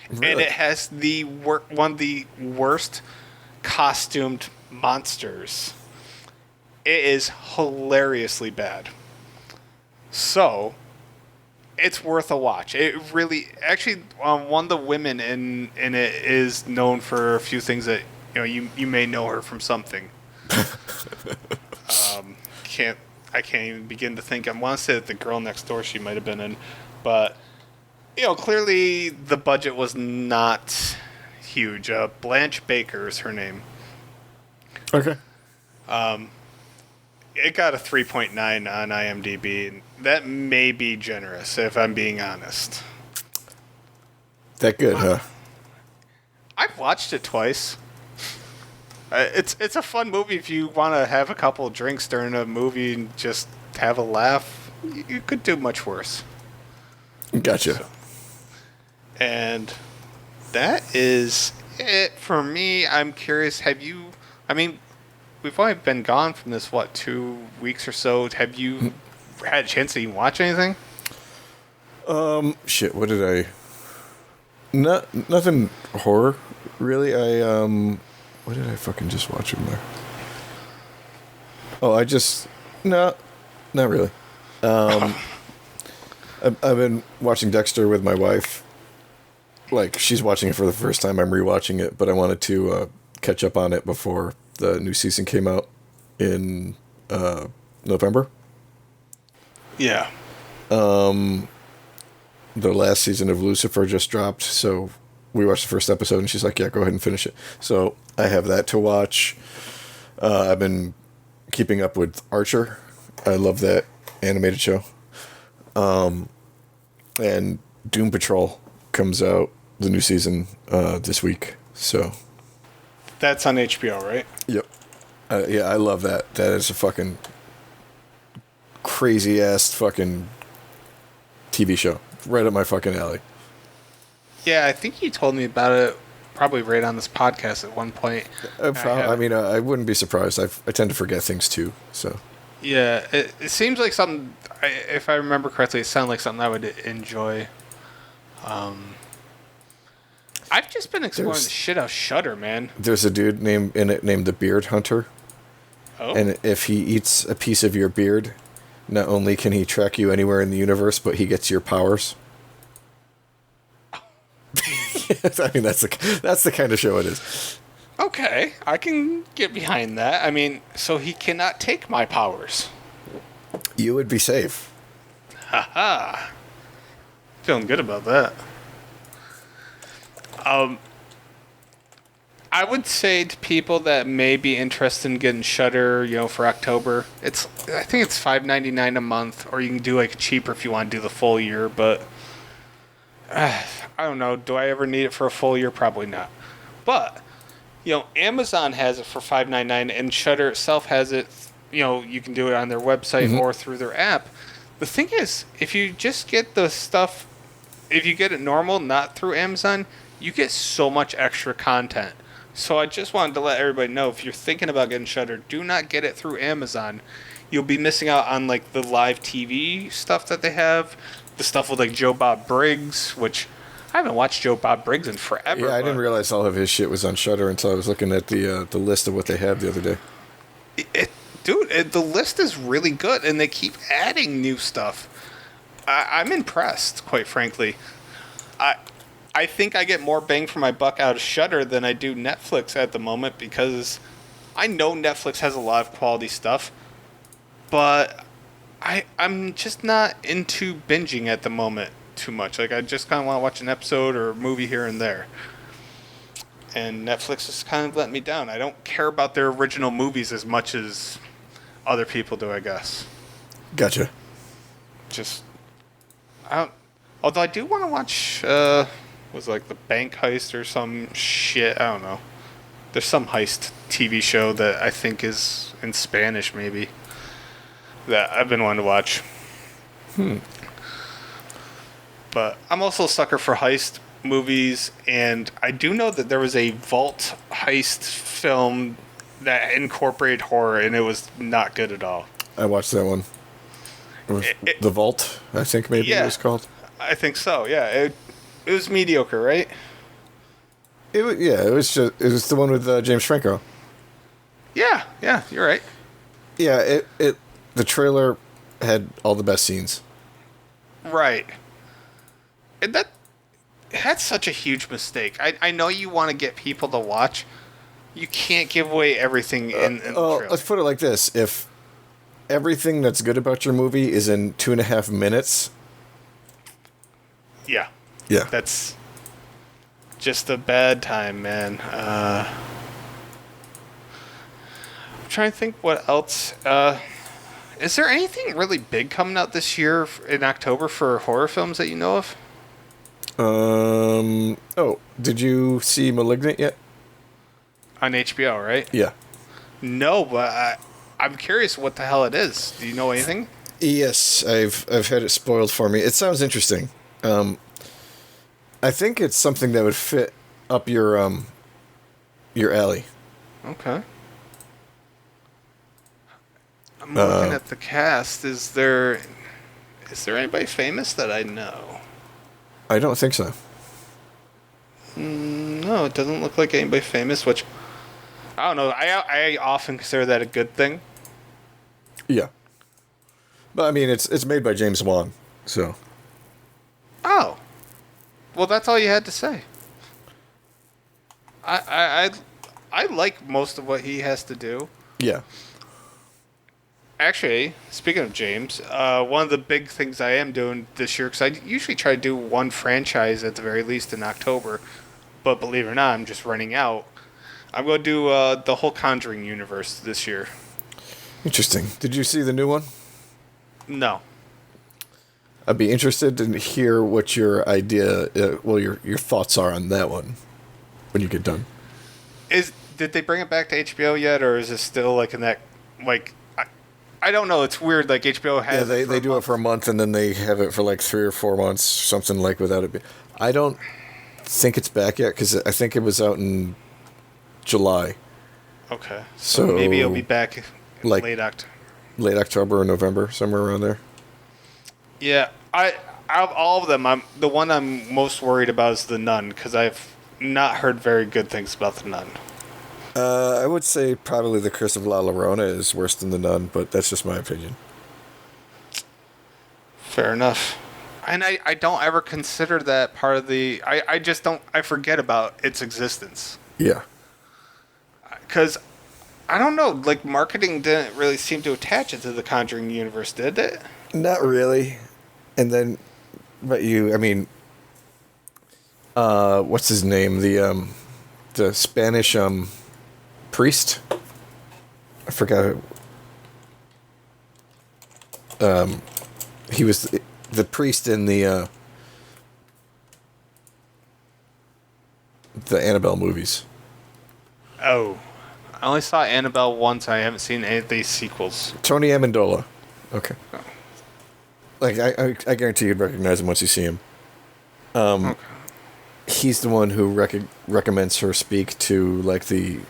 Really? And it has one of the worst costumed monsters. It is hilariously bad. So, it's worth a watch. It really, actually, one of the women in it is known for a few things that you may know her from something. I can't even begin to think. I want to say that The Girl Next Door she might have been in, but clearly the budget was not huge. Blanche Baker is her name. Okay. It got a 3.9 on IMDb. And that may be generous, if I'm being honest. That good, huh? I've watched it twice. It's a fun movie if you want to have a couple of drinks during a movie and just have a laugh. You could do much worse. Gotcha. So, and that is it for me. I'm curious, have you... I mean, we've only been gone from this, 2 weeks or so. Have you had a chance to even watch anything? Shit, what did I... Nothing horror, really. What did I fucking just watch in there? Oh, No, not really. I've been watching Dexter with my wife. Like, she's watching it for the first time. I'm rewatching it, but I wanted to catch up on it before the new season came out in November. Yeah. The last season of Lucifer just dropped, so we watched the first episode, and she's like, yeah, go ahead and finish it. So I have that to watch. I've been keeping up with Archer. I love that animated show. And Doom Patrol comes out, the new season, this week. So That's on HBO, right? Yep. Yeah, I love that. That is a fucking crazy-ass fucking TV show. Right up my fucking alley. Yeah, I think you told me about it probably right on this podcast at one point. I wouldn't be surprised. I tend to forget things too, so... Yeah, it seems like something, if I remember correctly, it sounded like something I would enjoy. I've just been exploring the shit out of Shudder, man. There's a dude named the Beard Hunter. Oh. And if he eats a piece of your beard, not only can he track you anywhere in the universe, but he gets your powers. I mean, that's the kind of show it is. Okay, I can get behind that. I mean, so he cannot take my powers. You would be safe. Haha. Feeling good about that. I would say to people that may be interested in getting Shudder, for October, I think it's $5.99 a month, or you can do like cheaper if you want to do the full year, but I don't know. Do I ever need it for a full year? Probably not. But Amazon has it for $5.99, and Shudder itself has it. You can do it on their website or through their app. The thing is, if you just get the stuff, if you get it normal, not through Amazon, you get so much extra content. So I just wanted to let everybody know, if you're thinking about getting Shudder, do not get it through Amazon. You'll be missing out on like the live TV stuff that they have, the stuff with like Joe Bob Briggs, which I haven't watched Joe Bob Briggs in forever. Yeah, I didn't realize all of his shit was on Shudder until I was looking at the list of what they have the other day. The list is really good, and they keep adding new stuff. I'm impressed, quite frankly. I think I get more bang for my buck out of Shudder than I do Netflix at the moment, because I know Netflix has a lot of quality stuff, but I'm just not into binging at the moment too much. Like, I just kind of want to watch an episode or a movie here and there. And Netflix is kind of letting me down. I don't care about their original movies as much as other people do, I guess. Gotcha. Although I do want to watch, was like the bank heist or some shit. I don't know. There's some heist TV show that I think is in Spanish, maybe, that I've been wanting to watch. But I'm also a sucker for heist movies, and I do know that there was a vault heist film that incorporated horror, and it was not good at all. I watched that one. It was The Vault, I think maybe it was called. I think so, yeah. It was mediocre, right? It was the one with James Franco. Yeah, you're right. Yeah, the trailer had all the best scenes. Right. And that's such a huge mistake. I know you want to get people to watch. You can't give away everything in the trailer. Let's put it like this. If everything that's good about your movie is in 2.5 minutes... Yeah. Yeah. That's just a bad time, man. I'm trying to think what else. Is there anything really big coming out this year in October for horror films that you know of? Oh, did you see *Malignant* yet? On HBO, right? Yeah. No, but I'm curious what the hell it is. Do you know anything? Yes, I've had it spoiled for me. It sounds interesting. I think it's something that would fit up your alley. Okay. I'm looking at the cast. Is there anybody famous that I know? I don't think so. No, it doesn't look like anybody famous, which I don't know. I often consider that a good thing. Yeah. But I mean, it's made by James Wan, so. Oh. Well, that's all you had to say. I like most of what he has to do. Yeah. Actually, speaking of James, one of the big things I am doing this year, because I usually try to do one franchise at the very least in October, but believe it or not, I'm just running out. I'm going to do the whole Conjuring universe this year. Interesting. Did you see the new one? No. I'd be interested to hear what your idea, your thoughts are on that one when you get done. Did they bring it back to HBO yet, or is it still like in that I don't know. It's weird. Like HBO has. Yeah, they do it for a month and then they have it for like 3 or 4 months, something like without it. I don't think it's back yet because I think it was out in July. Okay, so maybe it'll be back like late October. Late October or November, somewhere around there. Yeah, out of all of them, the one I'm most worried about is The Nun because I've not heard very good things about The Nun. I would say probably The Curse of La Llorona is worse than The Nun, but that's just my opinion. Fair enough. And I don't ever consider that part of the... I just don't... I forget about its existence. Yeah. Because, I don't know, like, marketing didn't really seem to attach it to the Conjuring universe, did it? Not really. And then... But what's his name? The Spanish, priest? I forgot. He was the priest in the Annabelle movies. Oh. I only saw Annabelle once. I haven't seen any of these sequels. Tony Amendola. Okay. Oh. Like, I guarantee you'd recognize him once you see him. Okay. He's the one who recommends her speak to, like, the...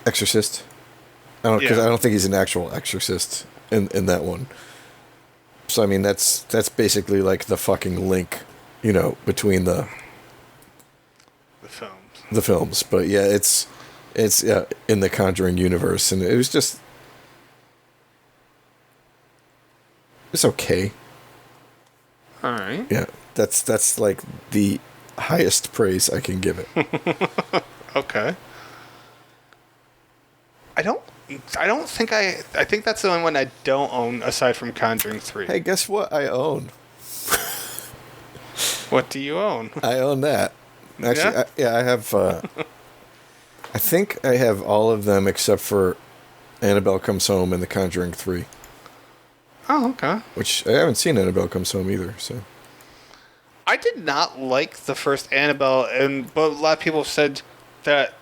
exorcist. Because I don't think he's an actual exorcist in that one. So I mean that's basically like the fucking link, between the films. But yeah, it's in the Conjuring universe, and it was just it's okay. All right. Yeah, that's like the highest praise I can give it. Okay. I don't think I think that's the only one I don't own aside from Conjuring 3. Hey, guess what I own? What do you own? I own that. Actually, I have I think I have all of them except for Annabelle Comes Home and The Conjuring 3. Oh, okay. Which I haven't seen Annabelle Comes Home either, so. I did not like the first Annabelle, but a lot of people said that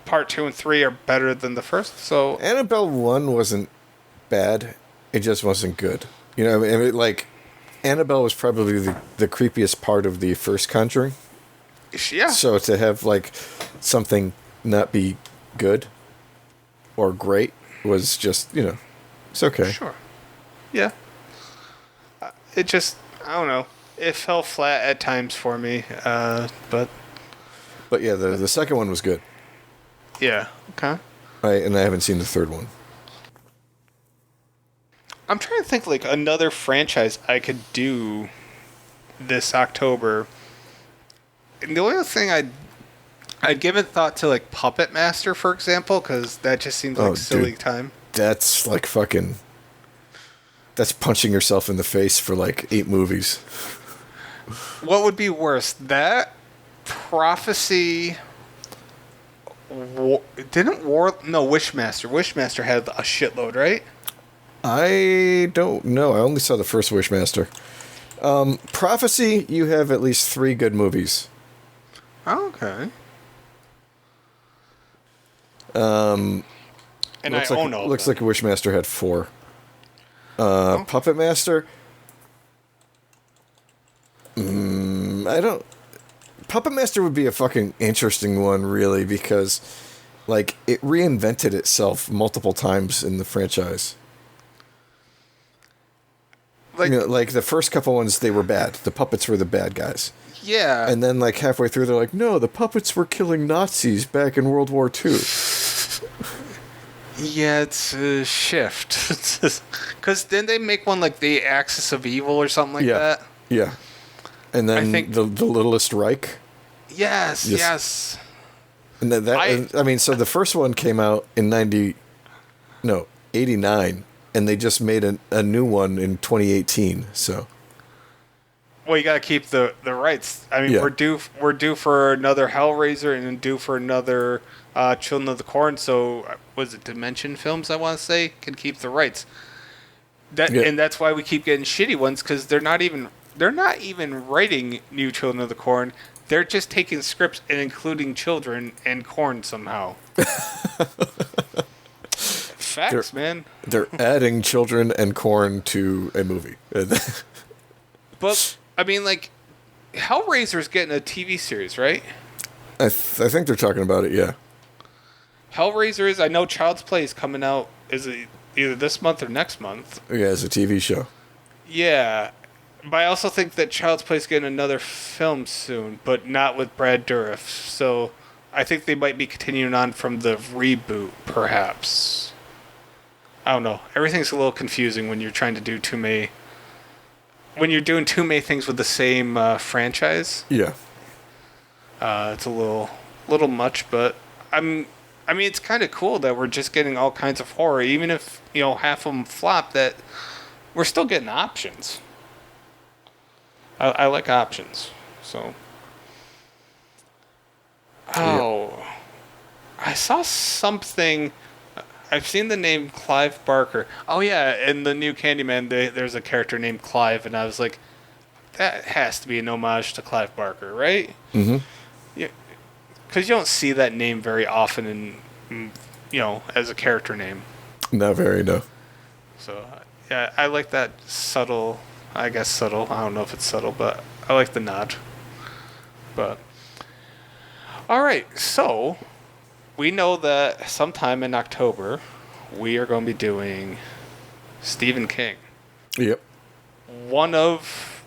part 2 and 3 are better than the first, so... Annabelle 1 wasn't bad. It just wasn't good. Like, Annabelle was probably the creepiest part of the first Conjuring. Yeah. So to have, like, something not be good or great was just, it's okay. Sure. Yeah. It just, I don't know. It fell flat at times for me, but... But yeah, the second one was good. Yeah. Okay. And I haven't seen the third one. I'm trying to think like another franchise I could do this October. And the only other thing I'd given thought to like Puppet Master, for example, because that just seems like silly time. That's like fucking... That's punching yourself in the face for like 8 movies. What would be worse, that, Prophecy, Wishmaster. Wishmaster had a shitload, right? I don't know. I only saw the first Wishmaster. Prophecy, you have at least 3 good movies. Okay. And I own all. Looks like Wishmaster had 4. Puppet Master. I don't. Puppet Master would be a fucking interesting one, really, because, like, it reinvented itself multiple times in the franchise. Like, like the first couple ones, they were bad. The puppets were the bad guys. Yeah. And then, like, halfway through, they're like, no, the puppets were killing Nazis back in World War II. Yeah, it's a shift. Because didn't they make one like the Axis of Evil or something like that? Yeah. And then I think the Littlest Reich. Yes. And so the first one came out in 89, and they just made a new one in 2018. So, well, you gotta keep the rights. I mean, Yeah. we're due for another Hellraiser and due for another Children of the Corn. So, was it Dimension Films? I want to say can keep the rights. And that's why we keep getting shitty ones because they're not even writing new Children of the Corn. They're just taking scripts and including children and corn somehow. Facts, man. They're adding children and corn to a movie. But, I mean, like, Hellraiser's getting a TV series, right? I think they're talking about it, yeah. Hellraiser is, I know Child's Play is coming out, is it either this month or next month? Yeah, it's a TV show. Yeah. But I also think that Child's Play is getting another film soon, but not with Brad Dourif. So I think they might be continuing on from the reboot, perhaps. I don't know. Everything's a little confusing when you're trying to do too many... When you're doing too many things with the same franchise. Yeah. It's a little much, but I mean, it's kind of cool that we're just getting all kinds of horror, even if, half of them flop, that we're still getting options. I like options, so. Oh, yeah. I saw something. I've seen the name Clive Barker. Oh yeah, in the new Candyman, there's a character named Clive, and I was like, that has to be an homage to Clive Barker, right? Mm-hmm. Yeah, because you don't see that name very often as a character name. Not very, no. So yeah, I like that subtle. I guess subtle. I don't know if it's subtle, but I like the nod. But all right, so we know that sometime in October we are going to be doing Stephen King. Yep. One of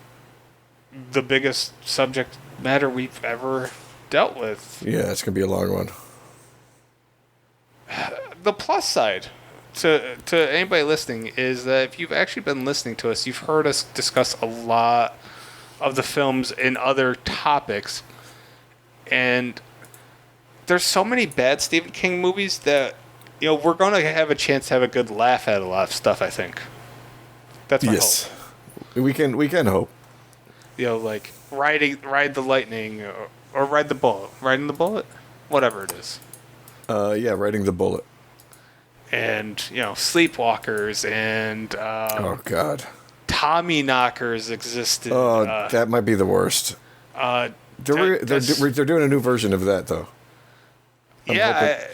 the biggest subject matter we've ever dealt with. Yeah, it's going to be a long one. The plus side to anybody listening is that if you've actually been listening to us, you've heard us discuss a lot of the films and other topics, and there's so many bad Stephen King movies that we're going to have a chance to have a good laugh at a lot of stuff. I think that's my hope. We can hope. Like ride the lightning or ride the bullet, riding the bullet, whatever it is. Yeah, riding the bullet. And, Sleepwalkers and... oh, God. Tommy Knockers existed. Oh, that might be the worst. They're doing a new version of that, though. Yeah.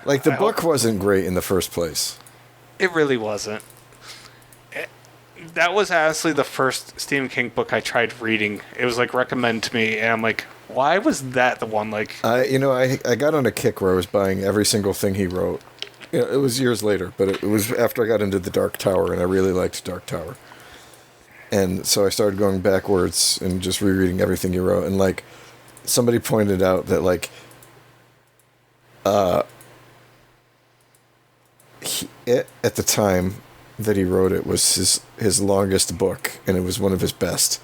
The book wasn't great in the first place. It really wasn't. That was honestly the first Stephen King book I tried reading. It was, recommended to me, and I'm like, why was that the one, I got on a kick where I was buying every single thing he wrote. It was years later, but it was after I got into The Dark Tower, and I really liked Dark Tower. And so I started going backwards and just rereading everything he wrote. And, somebody pointed out that, at the time that he wrote it was his longest book, and it was one of his best.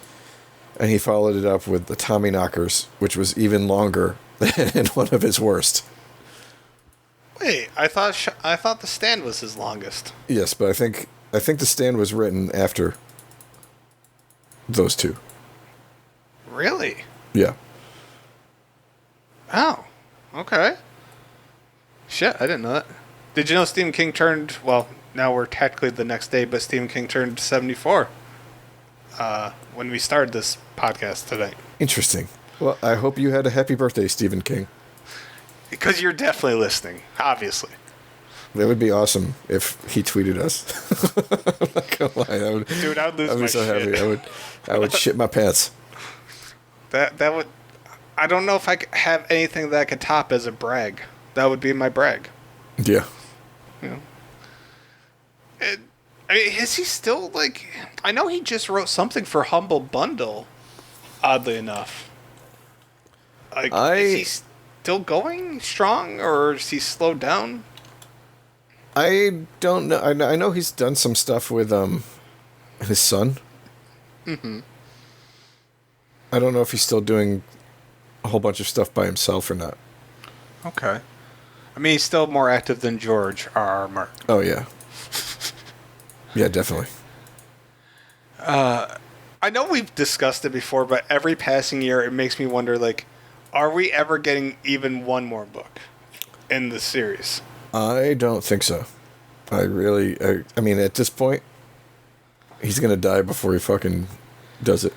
And he followed it up with The Tommy Knockers, which was even longer than one of his worst. Wait, I thought The Stand was his longest. Yes, but I think The Stand was written after those two. Really? Yeah. Oh, okay. Shit, I didn't know that. Did you know Stephen King turned, well, now we're technically the next day, but Stephen King turned 74 when we started this podcast today. Interesting. Well, I hope you had a happy birthday, Stephen King. Because you're definitely listening, obviously. That would be awesome if he tweeted us. I'm not gonna lie. Dude, I would lose I'd be my so shit. happy. I would shit my pants. That would... I don't know if I could have anything that I could top as a brag. That would be my brag. Yeah. You know? I mean, is he still, like... I know he just wrote something for Humble Bundle, oddly enough. Like, is he still going strong, or is he slowed down? I don't know. I know he's done some stuff with his son. Mm-hmm. I don't know if he's still doing a whole bunch of stuff by himself or not. Okay. I mean, he's still more active than George R.R. Martin. Oh, yeah. Yeah, definitely. I know we've discussed it before, but every passing year it makes me wonder, like, are we ever getting even one more book in the series? I don't think so. I mean, at this point, he's going to die before he fucking does it.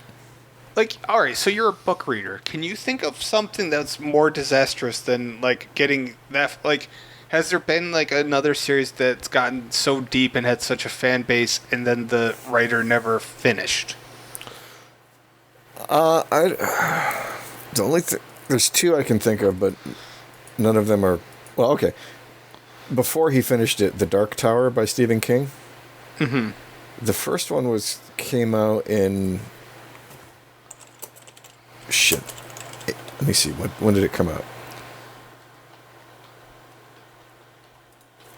Like, alright, so you're a book reader. Can you think of something that's more disastrous than, like, getting that, like, has there been, like, another series that's gotten so deep and had such a fan base and then the writer never finished? There's two I can think of, but none of them are, well, okay. Before he finished it, The Dark Tower by Stephen King. Mm-hmm. The first one came out in... Shit. Let me see. When did it come out?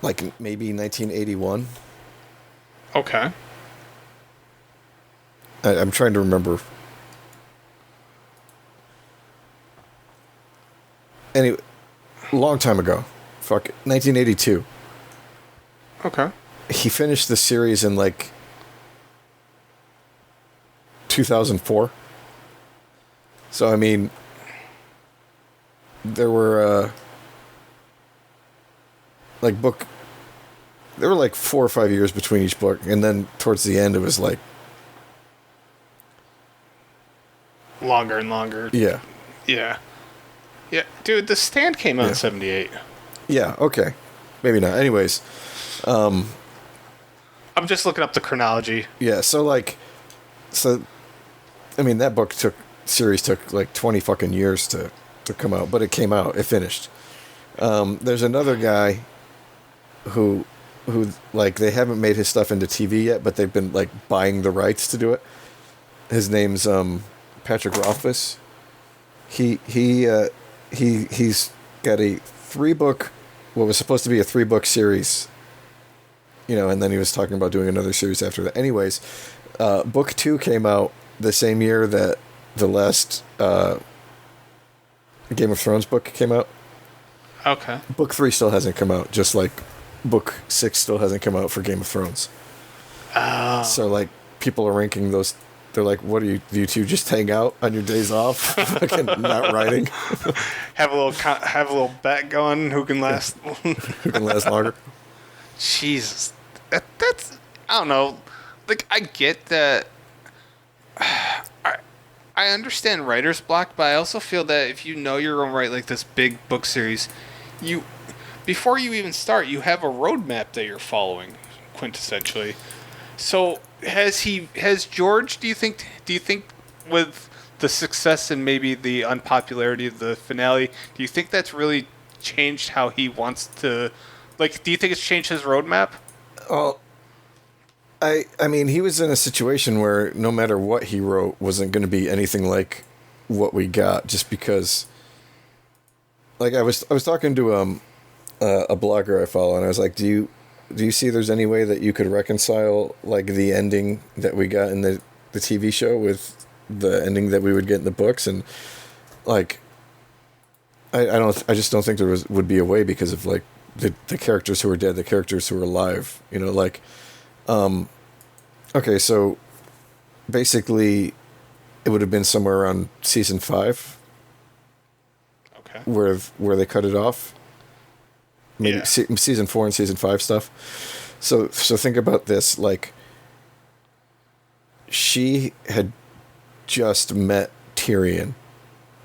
Like maybe 1981? Okay. I'm trying to remember. Anyway, long time ago. Fuck it. 1982. Okay. He finished the series in like 2004. So I mean, there were there were like 4 or 5 years between each book, and then towards the end it was like Longer and longer. yeah. Yeah. Yeah. Dude, The Stand came out in 78. Yeah, okay. Maybe not. Anyways, I'm just looking up the chronology. yeah, so I mean that series took like 20 fucking years to come out, but it came out, it finished. There's another guy who like they haven't made his stuff into TV yet, but they've been like buying the rights to do it. His name's Patrick Rothfuss. He's got a 3-book, what was supposed to be a 3-book series, and then he was talking about doing another series after that. Anyways, book 2 came out the same year that the last Game of Thrones book came out. Okay. Book 3 still hasn't come out, just like book 6 still hasn't come out for Game of Thrones. Oh. So like people are ranking those. They're like, "What do you two just hang out on your days off, fucking not writing? Have a little bet going. Who can last? Who can last longer?" Jesus, that's I don't know. Like I get that. I understand writer's block, but I also feel that if you know you're gonna write like this big book series, before you even start, you have a roadmap that you're following, quintessentially. So has George, do you think with the success and maybe the unpopularity of the finale, do you think that's really changed how he wants to, like, do you think it's changed his roadmap? Well, I mean, he was in a situation where no matter what he wrote wasn't going to be anything like what we got, just because, like, I was talking to a blogger I follow, and I was like, do you see there's any way that you could reconcile like the ending that we got in the TV show with the ending that we would get in the books? And like I just don't think there would be a way, because of like the characters who are dead, the characters who are alive, like okay, so basically it would have been somewhere around season 5. Okay. Where they cut it off. maybe season 4 and season 5 stuff. So think about this. Like, she had just met Tyrion,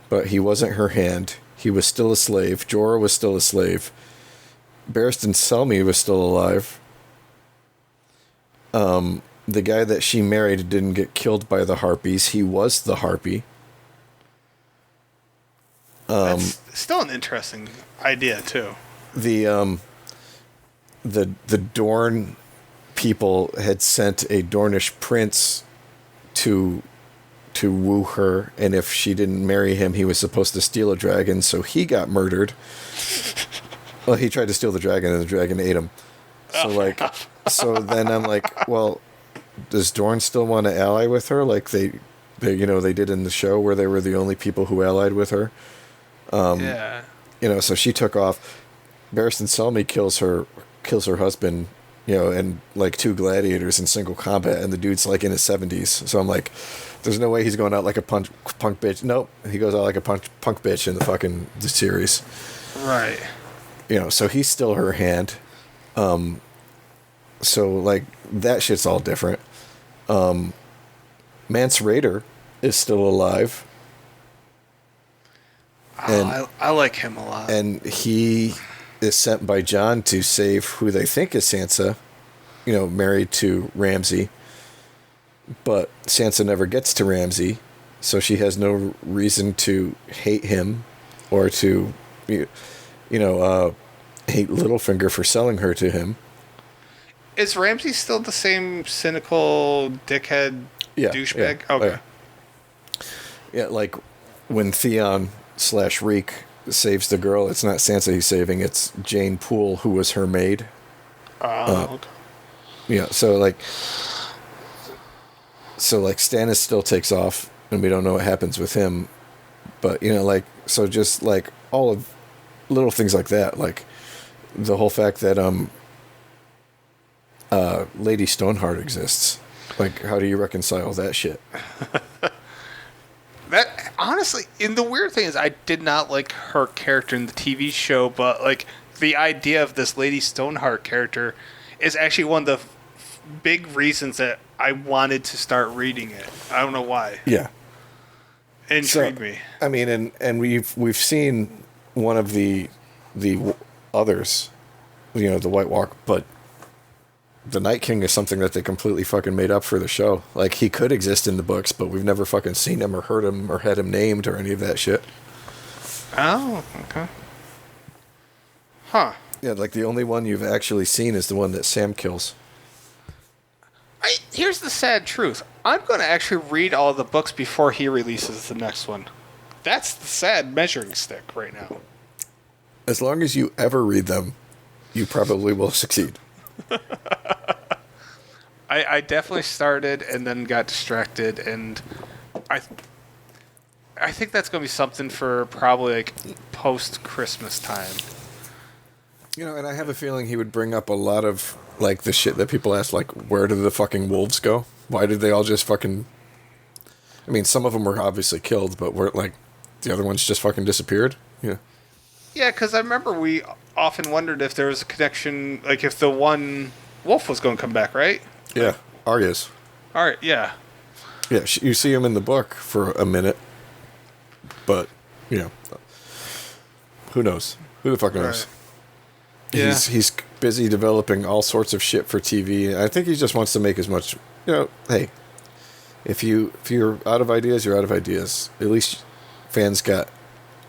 but he wasn't her hand. He was still a slave. Jorah was still a slave. Barristan Selmy was still alive. The guy that she married didn't get killed by the Harpies. He was the Harpy. That's still an interesting idea too. The Dorne people had sent a Dornish prince to woo her, and if she didn't marry him, he was supposed to steal a dragon, so he got murdered. Well, he tried to steal the dragon, and the dragon ate him. So so then I'm like, well, does Dorne still want to ally with her, like they did in the show, where they were the only people who allied with her? Yeah. So she took off. Barristan Selmy kills her husband, and like 2 gladiators in single combat, and the dude's like in his 70s. So I'm like, there's no way he's going out like a punk bitch. Nope, he goes out like a punk bitch in the series. Right. So he's still her hand. So like that shit's all different. Mance Rayder is still alive. And I like him a lot. And he is sent by Jon to save who they think is Sansa, married to Ramsay. But Sansa never gets to Ramsay, so she has no reason to hate him or to, hate Littlefinger for selling her to him. Is Ramsay still the same cynical dickhead douchebag? Yeah. Okay. Yeah, like when Theon / Reek saves the girl, it's not Sansa he's saving, it's Jane Poole, who was her maid. Okay. Yeah, so Stannis still takes off, and we don't know what happens with him. But, so just, like, all of little things like that, like the whole fact that Lady Stoneheart exists. Like, how do you reconcile that shit? That, honestly, and the weird thing is I did not like her character in the TV show, but, like, the idea of this Lady Stoneheart character is actually one of the big reasons that I wanted to start reading it. I don't know why. Yeah. It intrigued me. I mean, and we've seen one of the others, the White Walk, but the Night King is something that they completely fucking made up for the show. Like, he could exist in the books, but we've never fucking seen him or heard him or had him named or any of that shit. Oh, okay. Huh. Yeah, like the only one you've actually seen is the one that Sam kills. Here's the sad truth. I'm going to actually read all the books before he releases the next one. That's the sad measuring stick right now. As long as you ever read them, you probably will succeed. I definitely started and then got distracted, and I think that's going to be something for probably like post-Christmas time. And I have a feeling he would bring up a lot of, like, the shit that people ask, like, where did the fucking wolves go? Why did they all just fucking... I mean, some of them were obviously killed, but the other ones just fucking disappeared? Yeah. Yeah, because I remember we often wondered if there was a connection, like if the one wolf was going to come back, right? Yeah, Arya's. All right, yeah. Yeah, you see him in the book for a minute, but, who knows? Who the fuck knows? Right. Yeah. He's busy developing all sorts of shit for TV. I think he just wants to make as much, hey, if you're out of ideas, you're out of ideas. At least fans got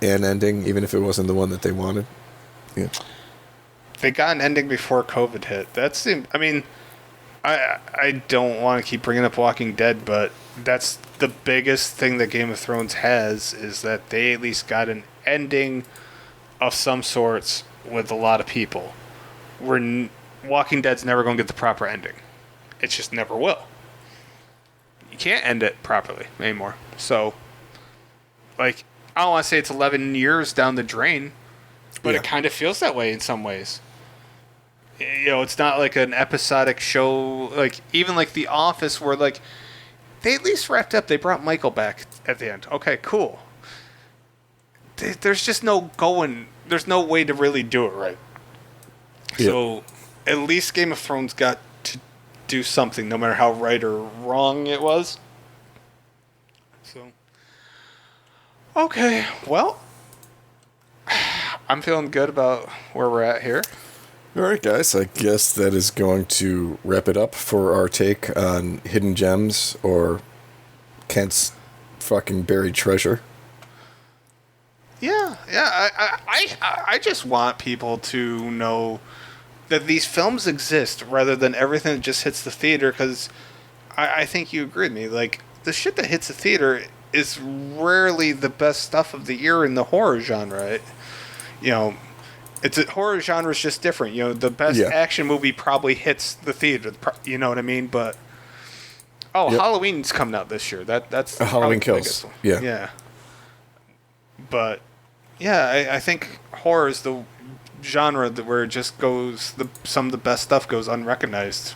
an ending, even if it wasn't the one that they wanted. Yeah. They got an ending before COVID hit. I don't want to keep bringing up Walking Dead, but that's the biggest thing that Game of Thrones has, is that they at least got an ending of some sorts with a lot of people. Walking Dead's never going to get the proper ending. It just never will. You can't end it properly anymore. So, like, I don't want to say it's 11 years down the drain, but it kind of feels that way in some ways. It's not like an episodic show, like, even like The Office, where, like, they at least wrapped up. They brought Michael back at the end. Okay, cool. There's just there's no way to really do it right. So at least Game of Thrones got to do something, no matter how right or wrong it was. So, okay, well, I'm feeling good about where we're at here. All right, guys, I guess that is going to wrap it up for our take on Hidden Gems or Kent's fucking buried treasure. Yeah. I just want people to know that these films exist rather than everything that just hits the theater, because I think you agree with me. Like, the shit that hits the theater is rarely the best stuff of the year in the horror genre. You know, horror genre is just different. You know, the best action movie probably hits the theater. You know what I mean? But Halloween's coming out this year. That's Halloween Kills. Yeah. But yeah, I think horror is the genre where it just goes. Some of the best stuff goes unrecognized.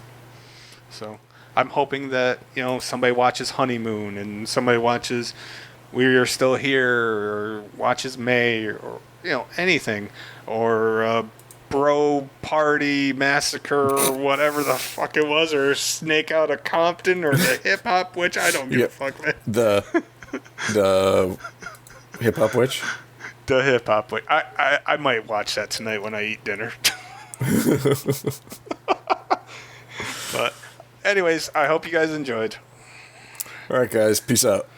So I'm hoping that somebody watches Honeymoon and somebody watches We Are Still Here, or watches May, or anything, or Bro Party Massacre, or whatever the fuck it was, or Snake Out of Compton, or the Hip Hop Witch. I don't give a fuck, man. The Hip Hop Witch. The Hip Hop Witch. I might watch that tonight when I eat dinner. But anyways, I hope you guys enjoyed. All right, guys. Peace out.